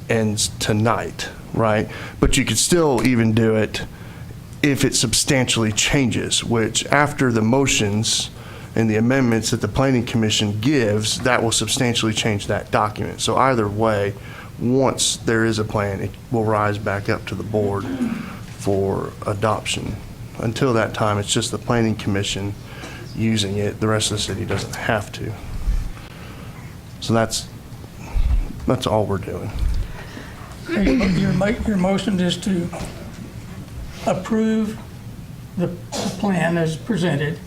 ends tonight, right? But you could still even do it if it substantially changes, which after the motions and the amendments that the Planning Commission gives, that will substantially change that document. So either way, once there is a plan, it will rise back up to the board for adoption. Until that time, it's just the Planning Commission using it. The rest of the city doesn't have to. So that's all we're doing. Your motion is to approve the plan as presented,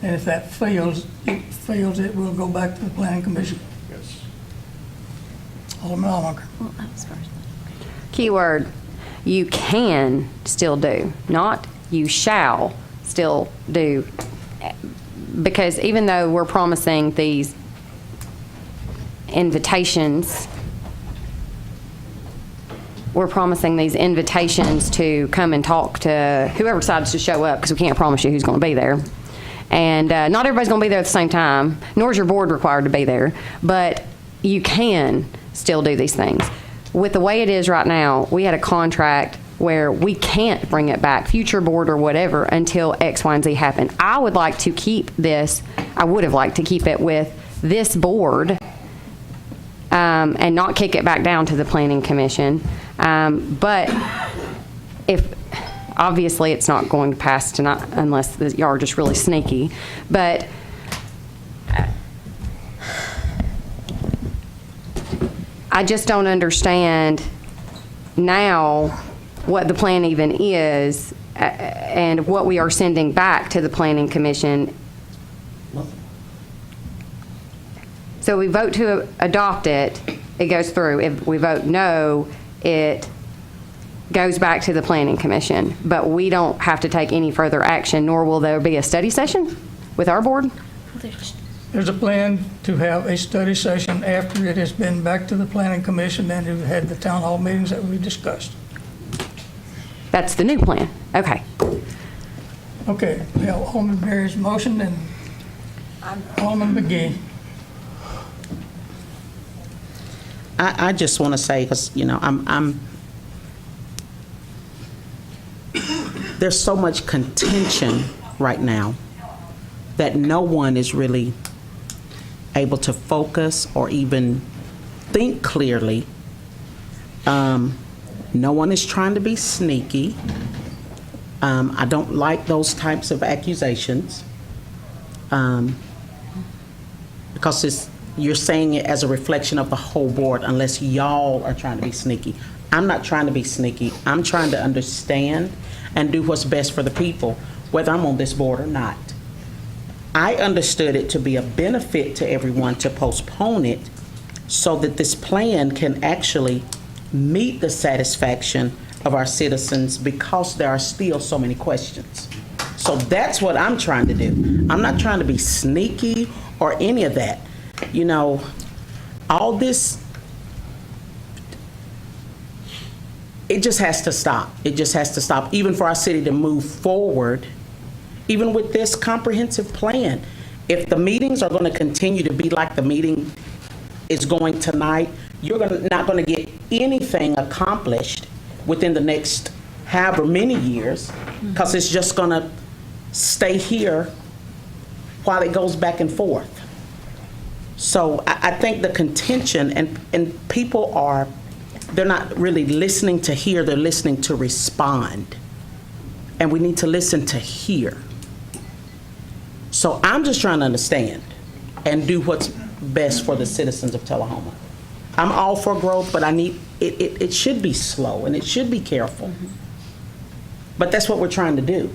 and if that fails, it will go back to the Planning Commission. Yes. Alderman Allmark. Well, that was first. Keyword, you can still do, not you shall still do. Because even though we're promising these invitations, to come and talk to whoever decides to show up, because we can't promise you who's going to be there. And not everybody's going to be there at the same time, nor is your board required to be there. But you can still do these things. With the way it is right now, we had a contract where we can't bring it back, future board or whatever, until X, Y, and Z happen. I would like to keep this, I would have liked to keep it with this board and not kick it back down to the Planning Commission. But if, obviously it's not going to pass tonight unless y'all are just really sneaky. But I just don't understand now what the plan even is and what we are sending back to the Planning Commission. So we vote to adopt it, it goes through. If we vote no, it goes back to the Planning Commission. But we don't have to take any further action, nor will there be a study session with our board? There's a plan to have a study session after it has been back to the Planning Commission and we've had the town hall meetings that we discussed. That's the new plan. Okay. Okay, we have Alderman Berry's motion and Alderman McGee. I just want to say, because, you know, there's so much contention right now that no one is really able to focus or even think clearly. No one is trying to be sneaky. I don't like those types of accusations because you're saying it as a reflection of the whole board unless y'all are trying to be sneaky. I'm not trying to be sneaky. I'm trying to understand and do what's best for the people, whether I'm on this board or not. I understood it to be a benefit to everyone to postpone it so that this plan can actually meet the satisfaction of our citizens because there are still so many questions. So that's what I'm trying to do. I'm not trying to be sneaky or any of that. You know, all this, it just has to stop. It just has to stop, even for our city to move forward, even with this comprehensive plan. If the meetings are going to continue to be like the meeting is going tonight, you're not going to get anything accomplished within the next however many years, because it's just going to stay here while it goes back and forth. So I think the contention, and people they're not really listening to hear, they're listening to respond. And we need to listen to hear. So I'm just trying to understand and do what's best for the citizens of Tullahoma. I'm all for growth, but it should be slow and it should be careful. But that's what we're trying to do.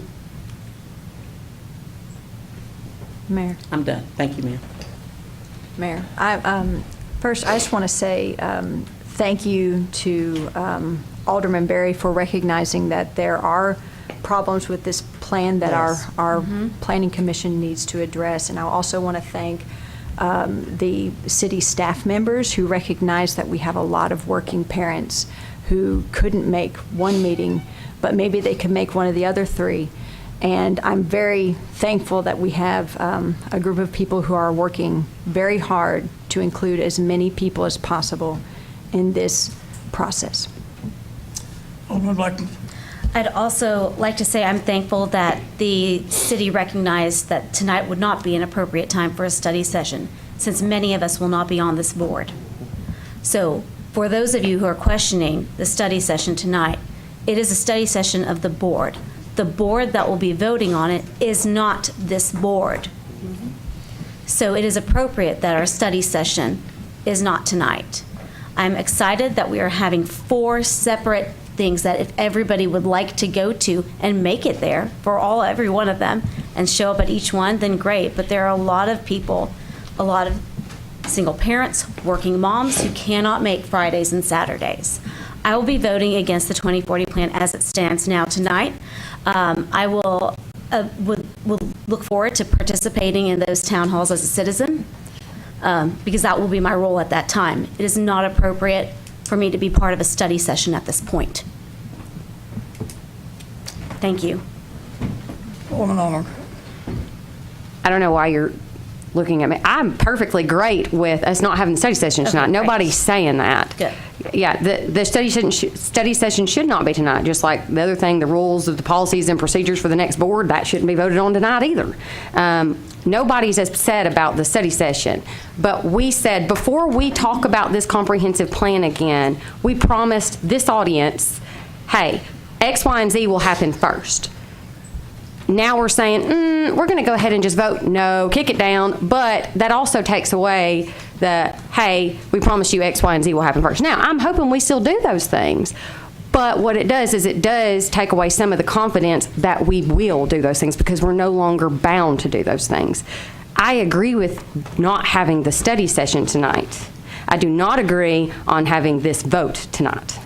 Mayor. I'm done. Thank you, Mayor. Mayor, first, I just want to say thank you to Alderman Berry for recognizing that there are problems with this plan that our Planning Commission needs to address. And I also want to thank the city staff members who recognize that we have a lot of working parents who couldn't make one meeting, but maybe they could make one of the other three. And I'm very thankful that we have a group of people who are working very hard to include as many people as possible in this process. Alderman Blackman. I'd also like to say I'm thankful that the city recognized that tonight would not be an appropriate time for a study session, since many of us will not be on this board. So for those of you who are questioning the study session tonight, it is a study session of the board. The board that will be voting on it is not this board. So it is appropriate that our study session is not tonight. I'm excited that we are having 4 separate things that if everybody would like to go to and make it there for every one of them and show up at each one, then great. But there are a lot of people, a lot of single parents, working moms who cannot make Fridays and Saturdays. I will be voting against the 2040 plan as it stands now tonight. I will would look forward to participating in those town halls as a citizen, because that will be my role at that time. It is not appropriate for me to be part of a study session at this point. Thank you. Alderman Arnold. I don't know why you're looking at me. I'm perfectly great with us not having the study session tonight. Okay, Nobody's saying that. Good. Yeah, the study session should not be tonight, just like the other thing, the rules of the policies and procedures for the next board, that shouldn't be voted on tonight either. Nobody's upset about the study session, but we said before we talk about this comprehensive plan again, we promised this audience, hey, X, Y, and Z will happen first. Now we're saying, we're going to go ahead and just vote no, kick it down, but that also takes away the, hey, we promise you X, Y, and Z will happen first. Now, I'm hoping we still do those things, but what it does is it does take away some of the confidence that we will do those things because we're no longer bound to do those things. I agree with not having the study session tonight. I do not agree on having this vote tonight.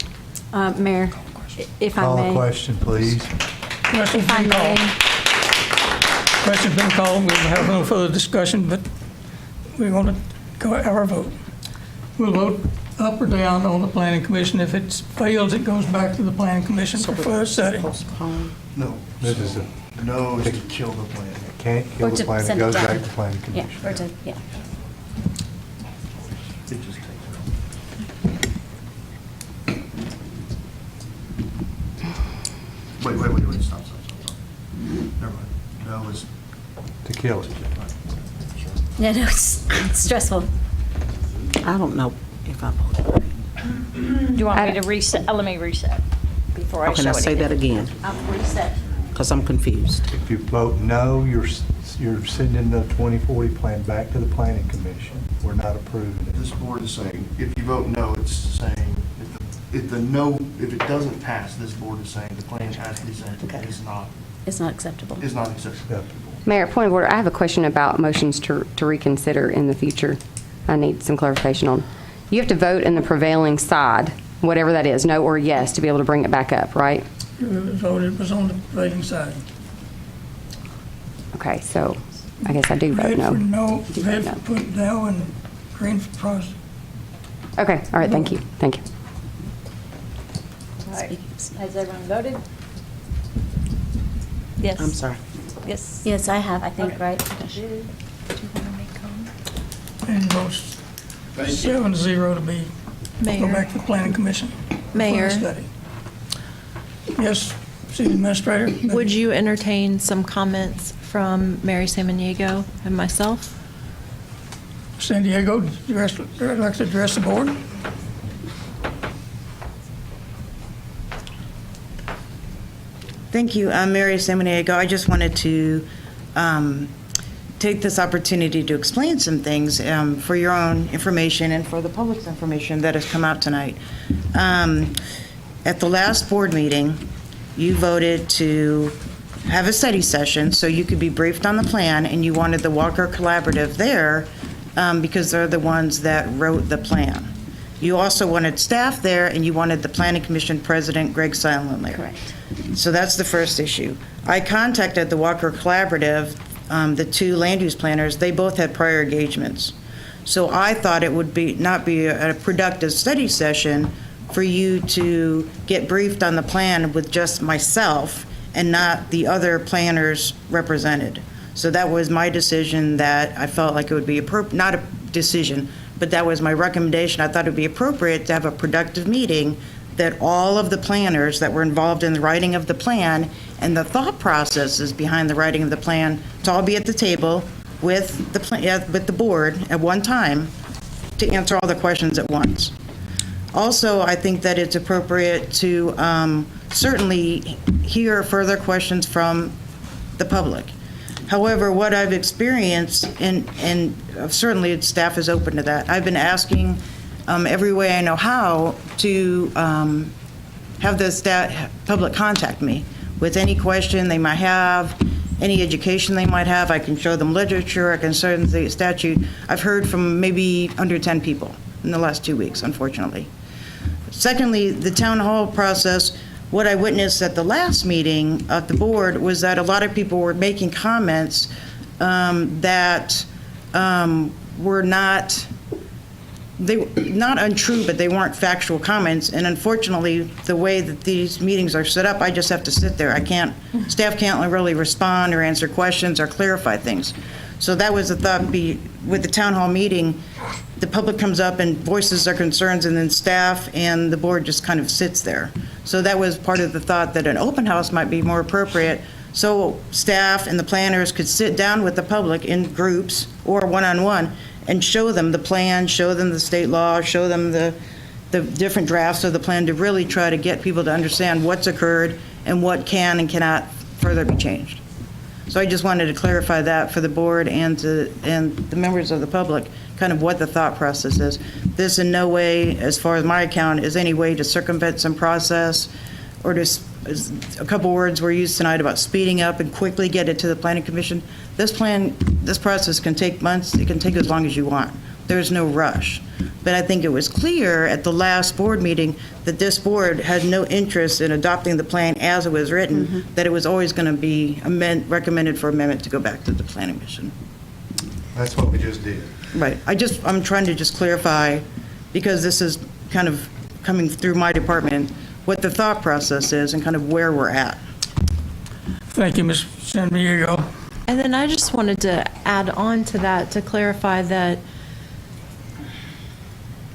Mayor, if I Call may. the question, please. If I may. Question's been called. We'll have no further discussion, but we want to go have our vote. We'll vote up or down on the planning commission. If it fails, it goes back to the planning commission for further study. No. This is No, is to kill the plan. Can't kill Or the to plan, it send it goes down. back to planning Yeah, commission. or to, yeah. It just takes. Wait, stop. Never mind. No, it's To kill it. No, it's stressful. I don't know if I voted. Do you want me to reset? Let me reset before I show Okay, it now say that again, I'll reset. because I'm confused. If you vote no, you're sending the 2040 plan back to the planning commission. We're not approving it. This board is saying, if you vote no, it's saying, if it doesn't pass, this board is saying the plan as presented is not acceptable. acceptable. Mayor, point of order, I have a question about motions to reconsider in the future. I need some clarification on. You have to vote in the prevailing side, whatever that is, no or yes, to be able to bring it back up, right? It was on the voting side. Okay, so I guess I do vote Red no. for no, red for put no, and green for pros. Okay, all right, thank you. All right. Has everyone voted? Yes. I'm sorry. Yes. Yes, I have, I think, right? And votes 7-0 to be, go Mayor. back to the planning commission. for Mayor. further study. Yes, city administrator? Would you entertain some comments from Mary Samaniego and myself? San Diego, would you like to address the board? Thank you. I'm Mary Samaniego. I just wanted to take this opportunity to explain some things for your own information and for the public's information that has come out tonight. At the last board meeting, you voted to have a study session so you could be briefed on the plan, and you wanted the Walker Collaborative there because they're the ones that wrote the plan. You also wanted staff there, and you wanted the Planning Commission President, Greg Silent, there. Correct. So that's the first issue. I contacted the Walker Collaborative, the two land use planners. They both had prior engagements. So I thought it would not be a productive study session for you to get briefed on the plan with just myself and not the other planners represented. So that was my decision, that I felt like it would be appropriate, not a decision, but that was my recommendation. I thought it would be appropriate to have a productive meeting, that all of the planners that were involved in the writing of the plan and the thought processes behind the writing of the plan to all be at the table with the board at one time to answer all the questions at once. Also, I think that it's appropriate to certainly hear further questions from the public. However, what I've experienced, and certainly staff is open to that, I've been asking every way I know how to have the public contact me with any question they might have, any education they might have. I can show them literature, I can show them the statute. I've heard from maybe under 10 people in the last 2 weeks, unfortunately. Secondly, the town hall process, what I witnessed at the last meeting of the board was that a lot of people were making comments that were not untrue, but they weren't factual comments. And unfortunately, the way that these meetings are set up, I just have to sit there. Staff can't really respond or answer questions or clarify things. So that was the thought, with the town hall meeting, the public comes up and voices their concerns, and then staff and the board just kind of sits there. So that was part of the thought, that an open house might be more appropriate, so staff and the planners could sit down with the public in groups or one-on-one and show them the plan, show them the state law, show them the different drafts of the plan, to really try to get people to understand what's occurred and what can and cannot further be changed. So I just wanted to clarify that for the board and the members of the public, kind of what the thought process is. This in no way, as far as my account, is any way to circumvent some process, or to, a couple words were used tonight about speeding up and quickly get it to the planning commission. This process can take months, it can take as long as you want. There's no rush. But I think it was clear at the last board meeting that this board had no interest in adopting the plan as it was written, that it was always going to be recommended for amendment to go back to the planning commission. That's what we just did. Right. I'm trying to just clarify, because this is kind of coming through my department, what the thought process is and kind of where we're at. Thank you, Ms. San Diego. And then I just wanted to add on to that to clarify that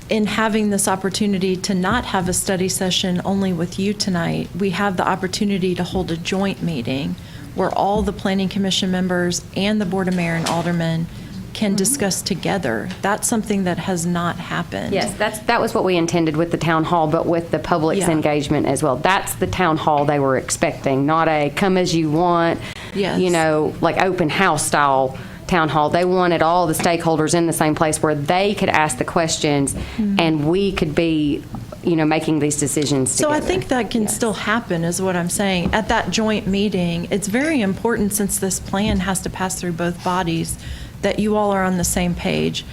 in having this opportunity to not have a study session only with you tonight, we have the opportunity to hold a joint meeting where all the Planning Commission members and the Board of Mayor and Aldermen can discuss together. That's something that has not happened. Yes, that was what we intended with the town hall, but with the public's engagement as well. That's the town hall they were expecting, not a come as you want, like open house style town hall. They wanted all the stakeholders in the same place where they could ask the questions and we could be, making these decisions together. So I think that can still happen, is what I'm saying. At that joint meeting, it's very important, since this plan has to pass through both bodies, that you all are on the same page.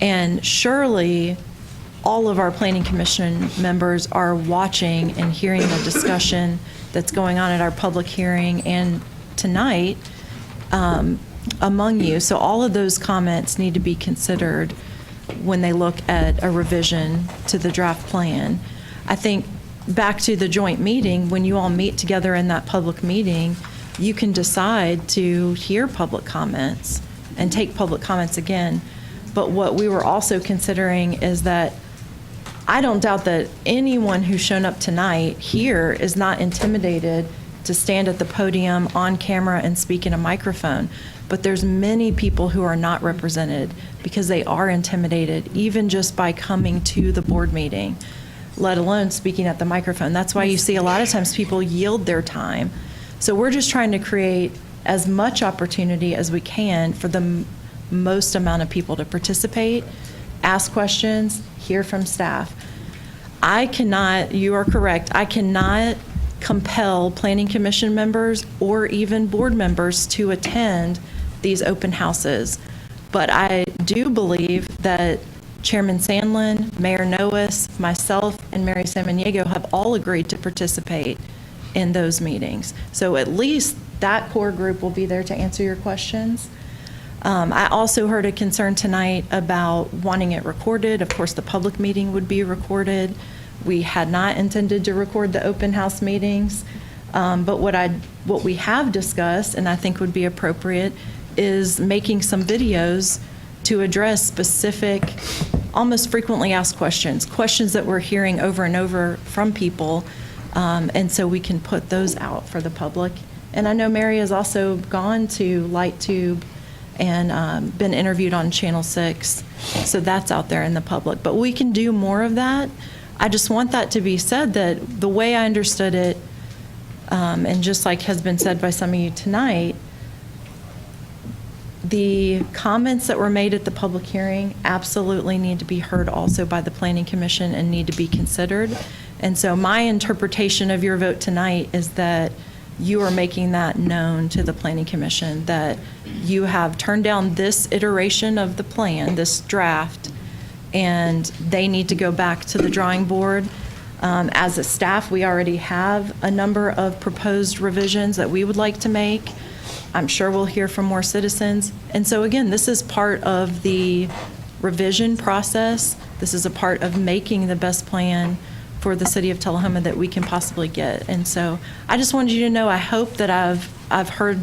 And surely all of our Planning Commission members are watching and hearing the discussion that's going on at our public hearing and tonight among you. So all of those comments need to be considered when they look at a revision to the draft plan. I think back to the joint meeting, when you all meet together in that public meeting, you can decide to hear public comments and take public comments again. But what we were also considering is that I don't doubt that anyone who's shown up tonight here is not intimidated to stand at the podium on camera and speak in a microphone. But there's many people who are not represented because they are intimidated, even just by coming to the board meeting, let alone speaking at the microphone. That's why you see a lot of times people yield their time. So we're just trying to create as much opportunity as we can for the most amount of people to participate, ask questions, hear from staff. You are correct, I cannot compel Planning Commission members or even board members to attend these open houses. But I do believe that Chairman Sandlin, Mayor Noes, myself, and Mary Samaniego have all agreed to participate in those meetings. So at least that core group will be there to answer your questions. I also heard a concern tonight about wanting it recorded. Of course, the public meeting would be recorded. We had not intended to record the open house meetings. But what we have discussed, and I think would be appropriate, is making some videos to address specific, almost frequently asked questions that we're hearing over and over from people. And so we can put those out for the public. And I know Mary has also gone to LightTube and been interviewed on Channel 6. So that's out there in the public. But we can do more of that. I just want that to be said, that the way I understood it, and just like has been said by some of you tonight, the comments that were made at the public hearing absolutely need to be heard also by the Planning Commission and need to be considered. And so my interpretation of your vote tonight is that you are making that known to the Planning Commission, that you have turned down this iteration of the plan, this draft, and they need to go back to the drawing board. As a staff, we already have a number of proposed revisions that we would like to make. I'm sure we'll hear from more citizens. And so again, this is part of the revision process. This is a part of making the best plan for the city of Tullahoma that we can possibly get. And so I just wanted you to know, I hope that I've heard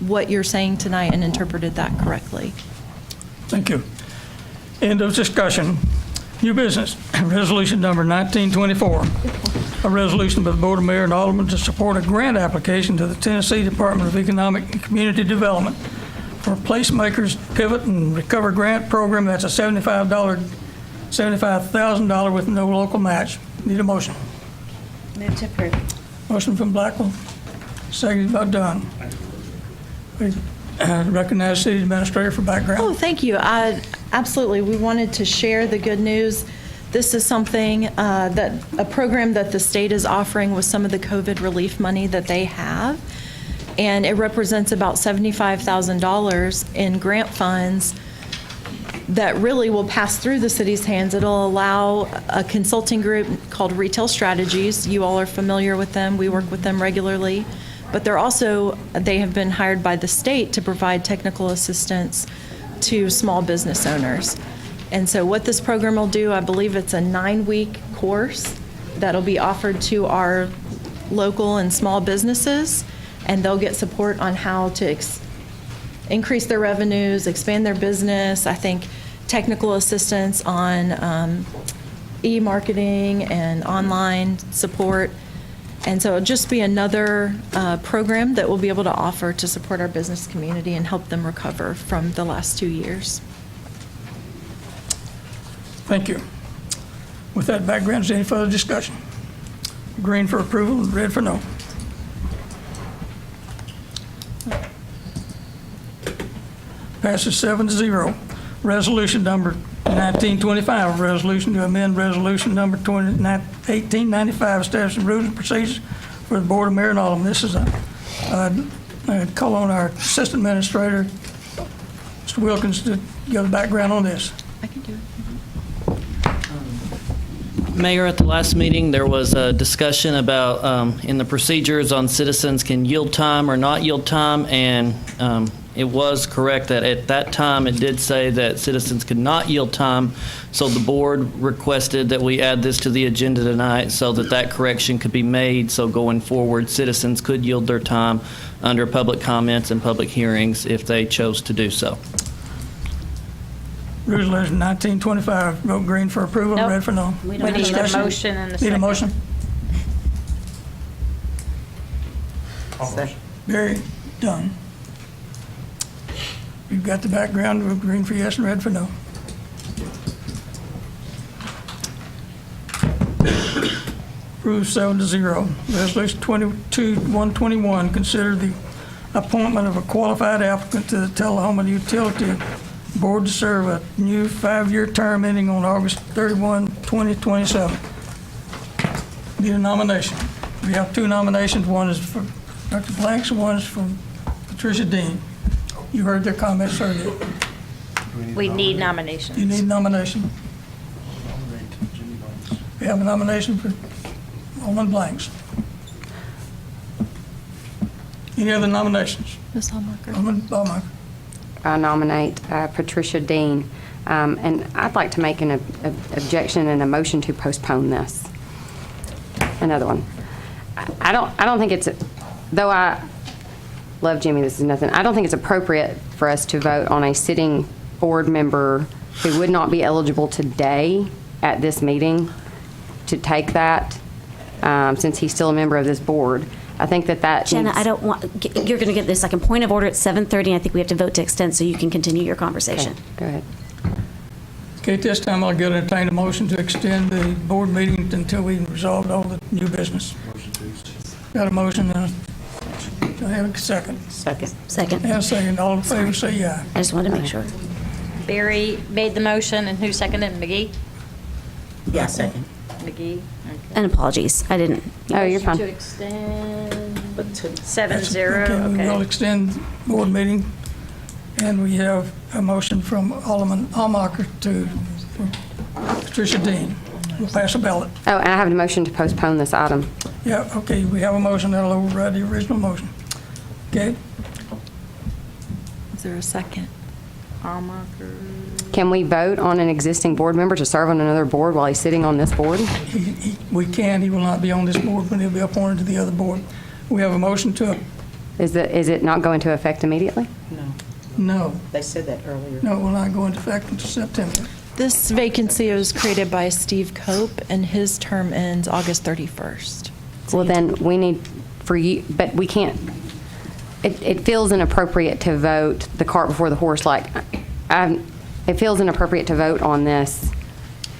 what you're saying tonight and interpreted that correctly. Thank you. End of discussion. New business, resolution number 1924, a resolution by the Board of Mayor and Aldermen to support a grant application to the Tennessee Department of Economic and Community Development for Placemakers Pivot and Recover Grant Program. That's a $75,000 with no local match. Need a motion. Move to approve. Motion from Blackwell, seconded by Dunn. We recognize City Administrator for background. Oh, thank you. Absolutely. We wanted to share the good news. This is something a program that the state is offering with some of the COVID relief money that they have. And it represents about $75,000 in grant funds that really will pass through the city's hands. It'll allow a consulting group called Retail Strategies. You all are familiar with them. We work with them regularly. But they have been hired by the state to provide technical assistance to small business owners. And so what this program will do, I believe it's a 9-week course that'll be offered to our local and small businesses, and they'll get support on how to increase their revenues, expand their business. I think technical assistance on e-marketing and online support. And so it'll just be another program that we'll be able to offer to support our business community and help them recover from the last 2 years. Thank you. With that background, is there any further discussion? Green for approval, red for no. Passes 7-0. Resolution number 1925, resolution to amend resolution number 1895, establishing rules and procedures for the Board of Mayor and Aldermen. This is a call on our Assistant Administrator, Mr. Wilkins, to give the background on this. I can do it. Mayor, at the last meeting, there was a discussion about, in the procedures on citizens can yield time or not yield time, and it was correct that at that time it did say that citizens could not yield time, so the board requested that we add this to the agenda tonight so that that correction could be made, so going forward, citizens could yield their time under public comments and public hearings if they chose to do so. Resolution 1925, vote green for approval, Nope. red for no. We need a Discussion? motion and a Need a second. motion? Second. Barry, done. You've got the background, vote green for yes and red for no. Approved 7-0. Resolution 22-121, consider the appointment of a qualified applicant to the Tullahoma Utility Board to serve a new 5-year term ending on August 31, 2027. Need a nomination. We have 2 nominations. One is for Dr. Blanks and one is for Patricia Dean. You heard their comments earlier. We need nominations. You need nomination. We have a nomination for Alderman Blanks. Any other nominations? Ms. Hallmarker. Alderman Ballmark. I nominate Patricia Dean, and I'd like to make an objection and a motion to postpone this. Another one. I don't think it's, though I love Jimmy, this is nothing, I don't think it's appropriate for us to vote on a sitting board member who would not be eligible today at this meeting to take that, since he's still a member of this board. I think that Jenna, needs- I don't want, you're going to get this like a point of order at 7:30, and I think we have to vote to extend so you can continue your conversation. Go ahead. Okay, at this time, I'll entertain a motion to extend the board meeting until we resolve all the new business. Got a motion, do I have a second? Second. Second. And a second, all in favor, say aye. I just wanted to make sure. Barry made the motion, and who seconded it? McGee? Yeah, second. McGee. And apologies, I didn't. Oh, you're fine. To extend, But to 7-0, Okay, we will okay. extend board meeting, and we have a motion from Alderman Almacher to Patricia Dean. We'll pass a ballot. Oh, and I have a motion to postpone this item. Yeah, okay, we have a motion that'll override the original motion. Okay, Is there a second? Can we vote on an existing board member to serve on another board while he's sitting on this board? we can, he will not be on this board, but he'll be appointed to the other board. We have a motion to, Is it not going to affect immediately? no, They said that earlier. no, it will not go into effect until September. This vacancy was created by Steve Cope, and his term ends August 31st. Well, then we need for you, but we can't, it feels inappropriate to vote the cart before the horse, it feels inappropriate to vote on this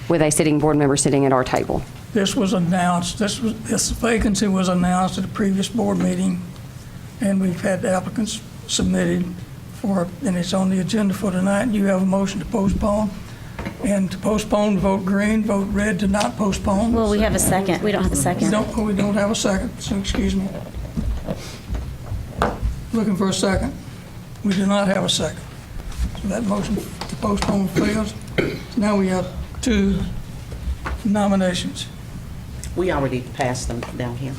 with a sitting board member sitting at our table. This was announced, this vacancy was announced at a previous board meeting, and we've had applicants submitted for it, and it's on the agenda for tonight. You have a motion to postpone, and to postpone, vote green, vote red to not postpone. Well, we have a second. We don't have a second. We don't have a second, so excuse me. Looking for a second. We do not have a second. So that motion to postpone fails. Now we have two nominations. We already passed them down here.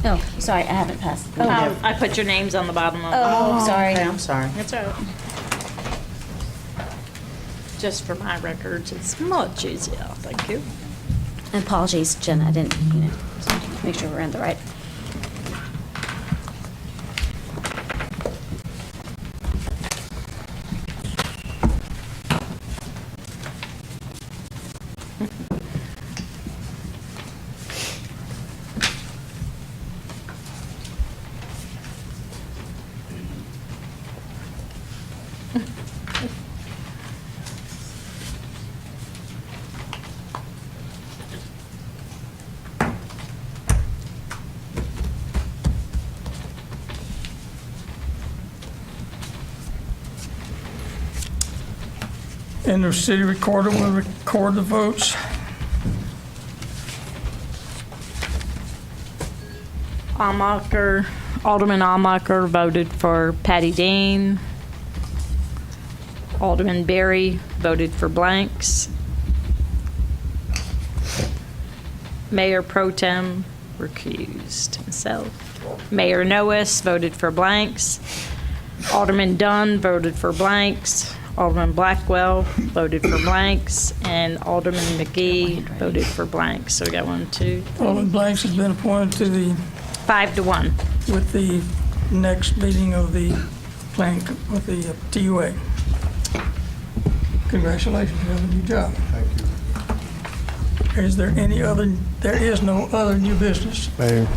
Oh, sorry, I haven't passed. I put your names on the bottom of Oh, sorry. Okay, I'm sorry. That's all right. Just for my records, it's much easier. Thank you. And apologies, Jenna, I didn't, make sure we're in the right. And the city recorder will record the votes. Alderman Almacher voted for Patty Dean. Alderman Berry voted for blanks. Mayor Pro Tem recused himself. Mayor Noes voted for blanks. Alderman Dunn voted for blanks. Alderman Blackwell voted for blanks. And Alderman McGee voted for blanks. So we got 1, 2. Alderman Blanks has been appointed to the 5-1. with the next meeting of the plan, with the TUA. Congratulations, you have a new job. Thank you. Is there any other, there is no other new business? Mayor,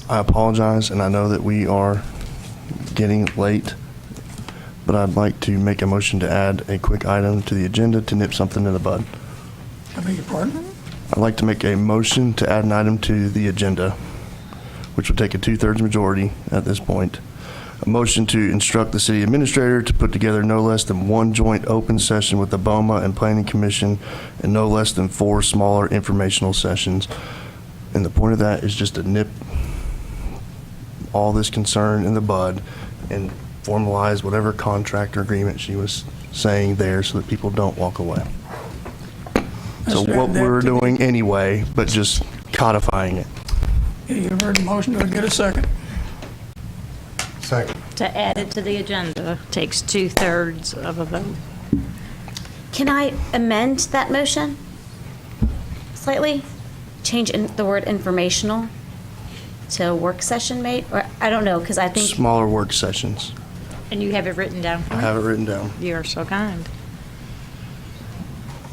I apologize, and I know that we are getting late, but I'd like to make a motion to add a quick item to the agenda to nip something in the bud. I beg your pardon? I'd like to make a motion to add an item to the agenda, which would take a 2/3 majority at this point. A motion to instruct the city administrator to put together no less than 1 joint open session with the BOMA and Planning Commission and no less than 4 smaller informational sessions. And the point of that is just to nip all this concern in the bud and formalize whatever contract or agreement she was saying there so that people don't walk away. So what we're doing anyway, but just codifying it. You heard the motion, do I get a second? Second. To add it to the agenda takes 2/3 of a vote. Can I amend that motion slightly? Change the word informational to work session mate, or I don't know, because I think. Smaller work sessions. And you have it written down? I have it written down. You are so kind.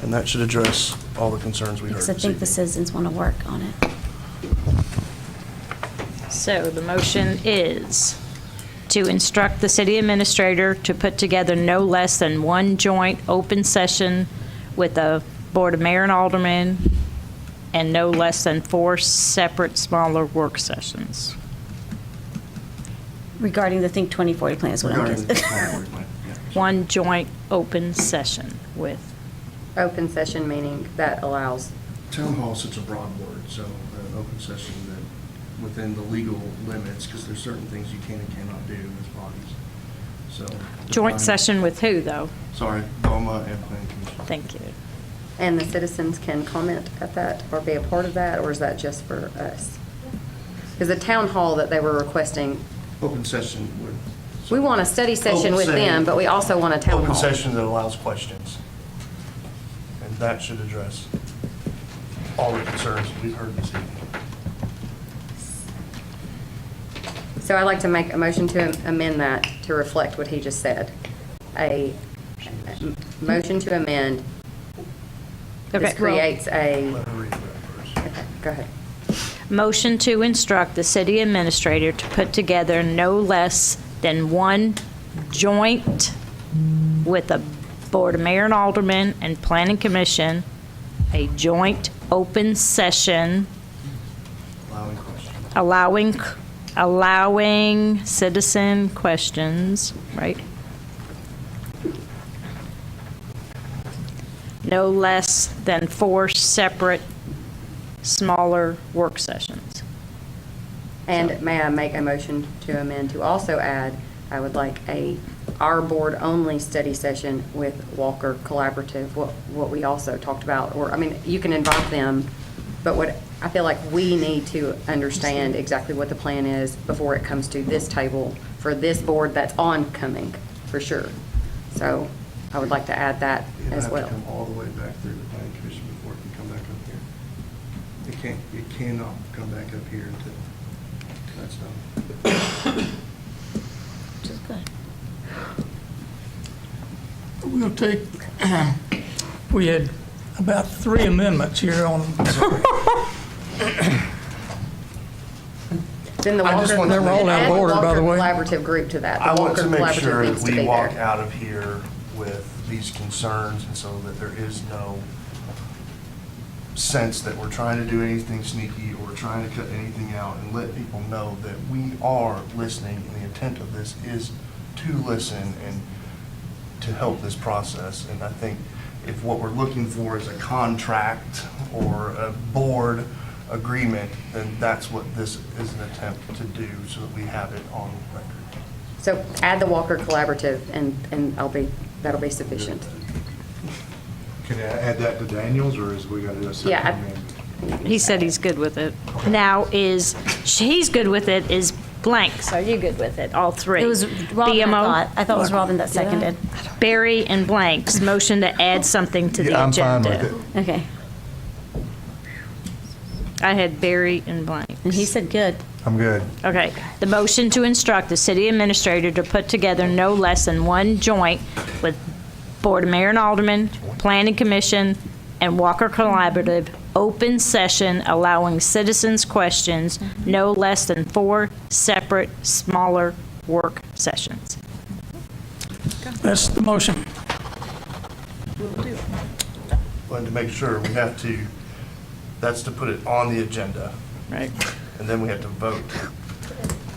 And that should address all the concerns we heard. Because I think the citizens want to work on it. So the motion is to instruct the city administrator to put together no less than one joint open session with the Board of Mayor and Aldermen and no less than 4 separate smaller work sessions. Regarding the Think 2040 plan is what I'm guessing. One joint open session with. Open session meaning that allows. Town hall is such a broad word, so an open session that within the legal limits, because there's certain things you can and cannot do as bodies. So. Joint session with who, though? Sorry, Tullahoma and Planning Commission. Thank you. And the citizens can comment at that or be a part of that, or is that just for us? Because the town hall that they were requesting, Open session would. we want a study session Open with session. them, but we also want a town hall. Open session that allows questions. And that should address all the concerns we've heard this evening. So I'd like to make a motion to amend that to reflect what he just said. A motion to amend. This Okay, well- creates a. Okay, go ahead. Motion to instruct the city administrator to put together no less than one joint with the Board of Mayor and Aldermen and Planning Commission, a joint open session Allowing questions. allowing citizen questions, right? No less than 4 separate smaller work sessions. And may I make a motion to amend to also add, I would like our board-only study session with Walker Collaborative, what we also talked about, or, I mean, you can invite them, but what, I feel like we need to understand exactly what the plan is before it comes to this table for this board that's oncoming, for sure. So I would like to add that as well. It have to come all the way back through the Planning Commission before it can come back up here. It cannot come back up here until that's done. Which is good. We'll take, we had about 3 amendments here on. Then the I just Walker, want to They're all out of add the order, by Walker the way. Collaborative group to that. The I want Walker to make Collaborative sure needs that to we be walk there. out of here with these concerns, and so that there is no sense that we're trying to do anything sneaky or we're trying to cut anything out, and let people know that we are listening, and the intent of this is to listen and to help this process. And I think if what we're looking for is a contract or a board agreement, then that's what this is an attempt to do, so that we have it on record. So add the Walker Collaborative and that'll be sufficient. Can I add that to Daniel's, or is we got to do a separate Yeah, amendment? He said he's good with it. Now he's good with it is Blanks. Are you good with it? All 3? It was Robin, BMO? I thought it was Robin that seconded. Barry and Blanks, motion to add something to the Yeah, I'm fine agenda. with it. Okay. I had Barry and Blanks. And he said good. I'm good. Okay. The motion to instruct the city administrator to put together no less than one joint with Board of Mayor and Aldermen, Planning Commission, and Walker Collaborative open session allowing citizens questions, no less than 4 separate smaller work sessions. That's the motion. But to make sure, we have to, that's to put it on the agenda. Right. And then we have to vote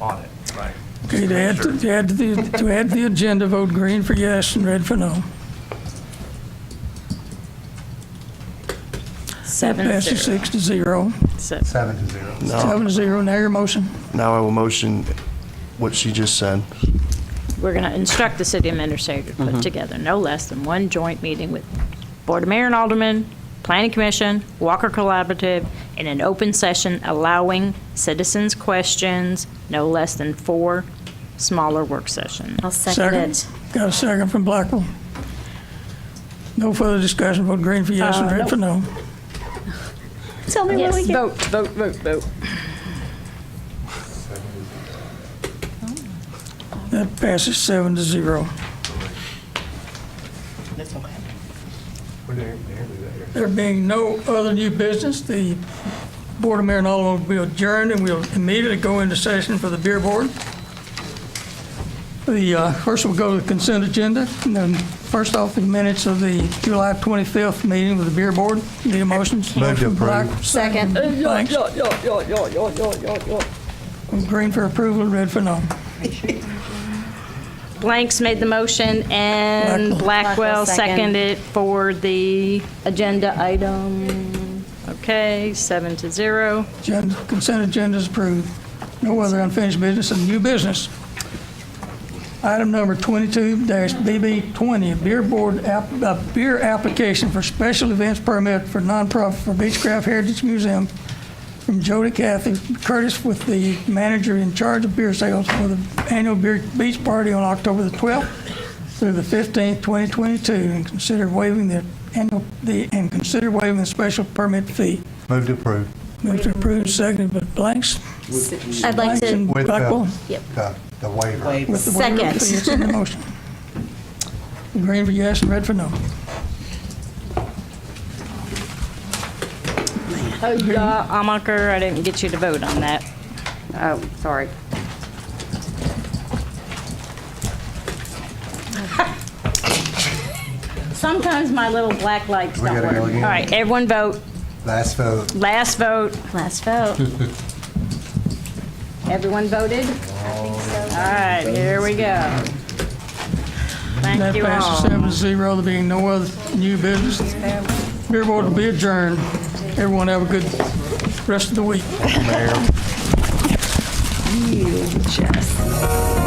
on it, right? Okay, to add to the agenda, vote green for yes and red for no. 7-0. Passes 6-0. 7-0. No. 7-0, now your motion. Now I will motion what she just said. We're going to instruct the city administrator to put together no less than one joint meeting with Board of Mayor and Aldermen, Planning Commission, Walker Collaborative, in an open session allowing citizens questions, no less than 4 smaller work sessions. I'll second it. Got a second from Blackwell. No further discussion, vote green for yes and red for no. Tell me when we Yes, get. vote. That passes 7-0. That's okay. There being no other new business, the Board of Mayor and Aldermen will be adjourned, and we'll immediately go into session for the beer board. First, we'll go to the consent agenda, and then first off, the minutes of the July 25th meeting with the beer board. Need a motion? Move to approve. Black, Second. Blanks. Green for approval, red for no. Blanks made the motion, and Blackwell seconded for the agenda item. Okay, 7-0. Consent agenda is approved. No other unfinished business and new business. Item number 22-BB20, a beer application for special events permit for nonprofit for Beechcraft Heritage Museum from Jody Cathy Curtis with the manager in charge of beer sales for the annual beach party on October the 12th through the 15th, 2022, and consider waiving the special permit fee. Move to approve. Move to approve, seconded by Blanks. I'd like to. With Blackwell. the waiver. With the waiver of the fee, it's in the motion. Green for yes and red for no. Amaker, I didn't get you to vote on that. Oh, sorry. Sometimes my little black lights We don't gotta work. go All again. right, everyone vote. Last vote. Last vote. Last vote. Everyone voted? All right, here we go. Thank That you all. passes 7-0, there being no other new business. Beer board will be adjourned. Everyone have a good rest of the week. You just.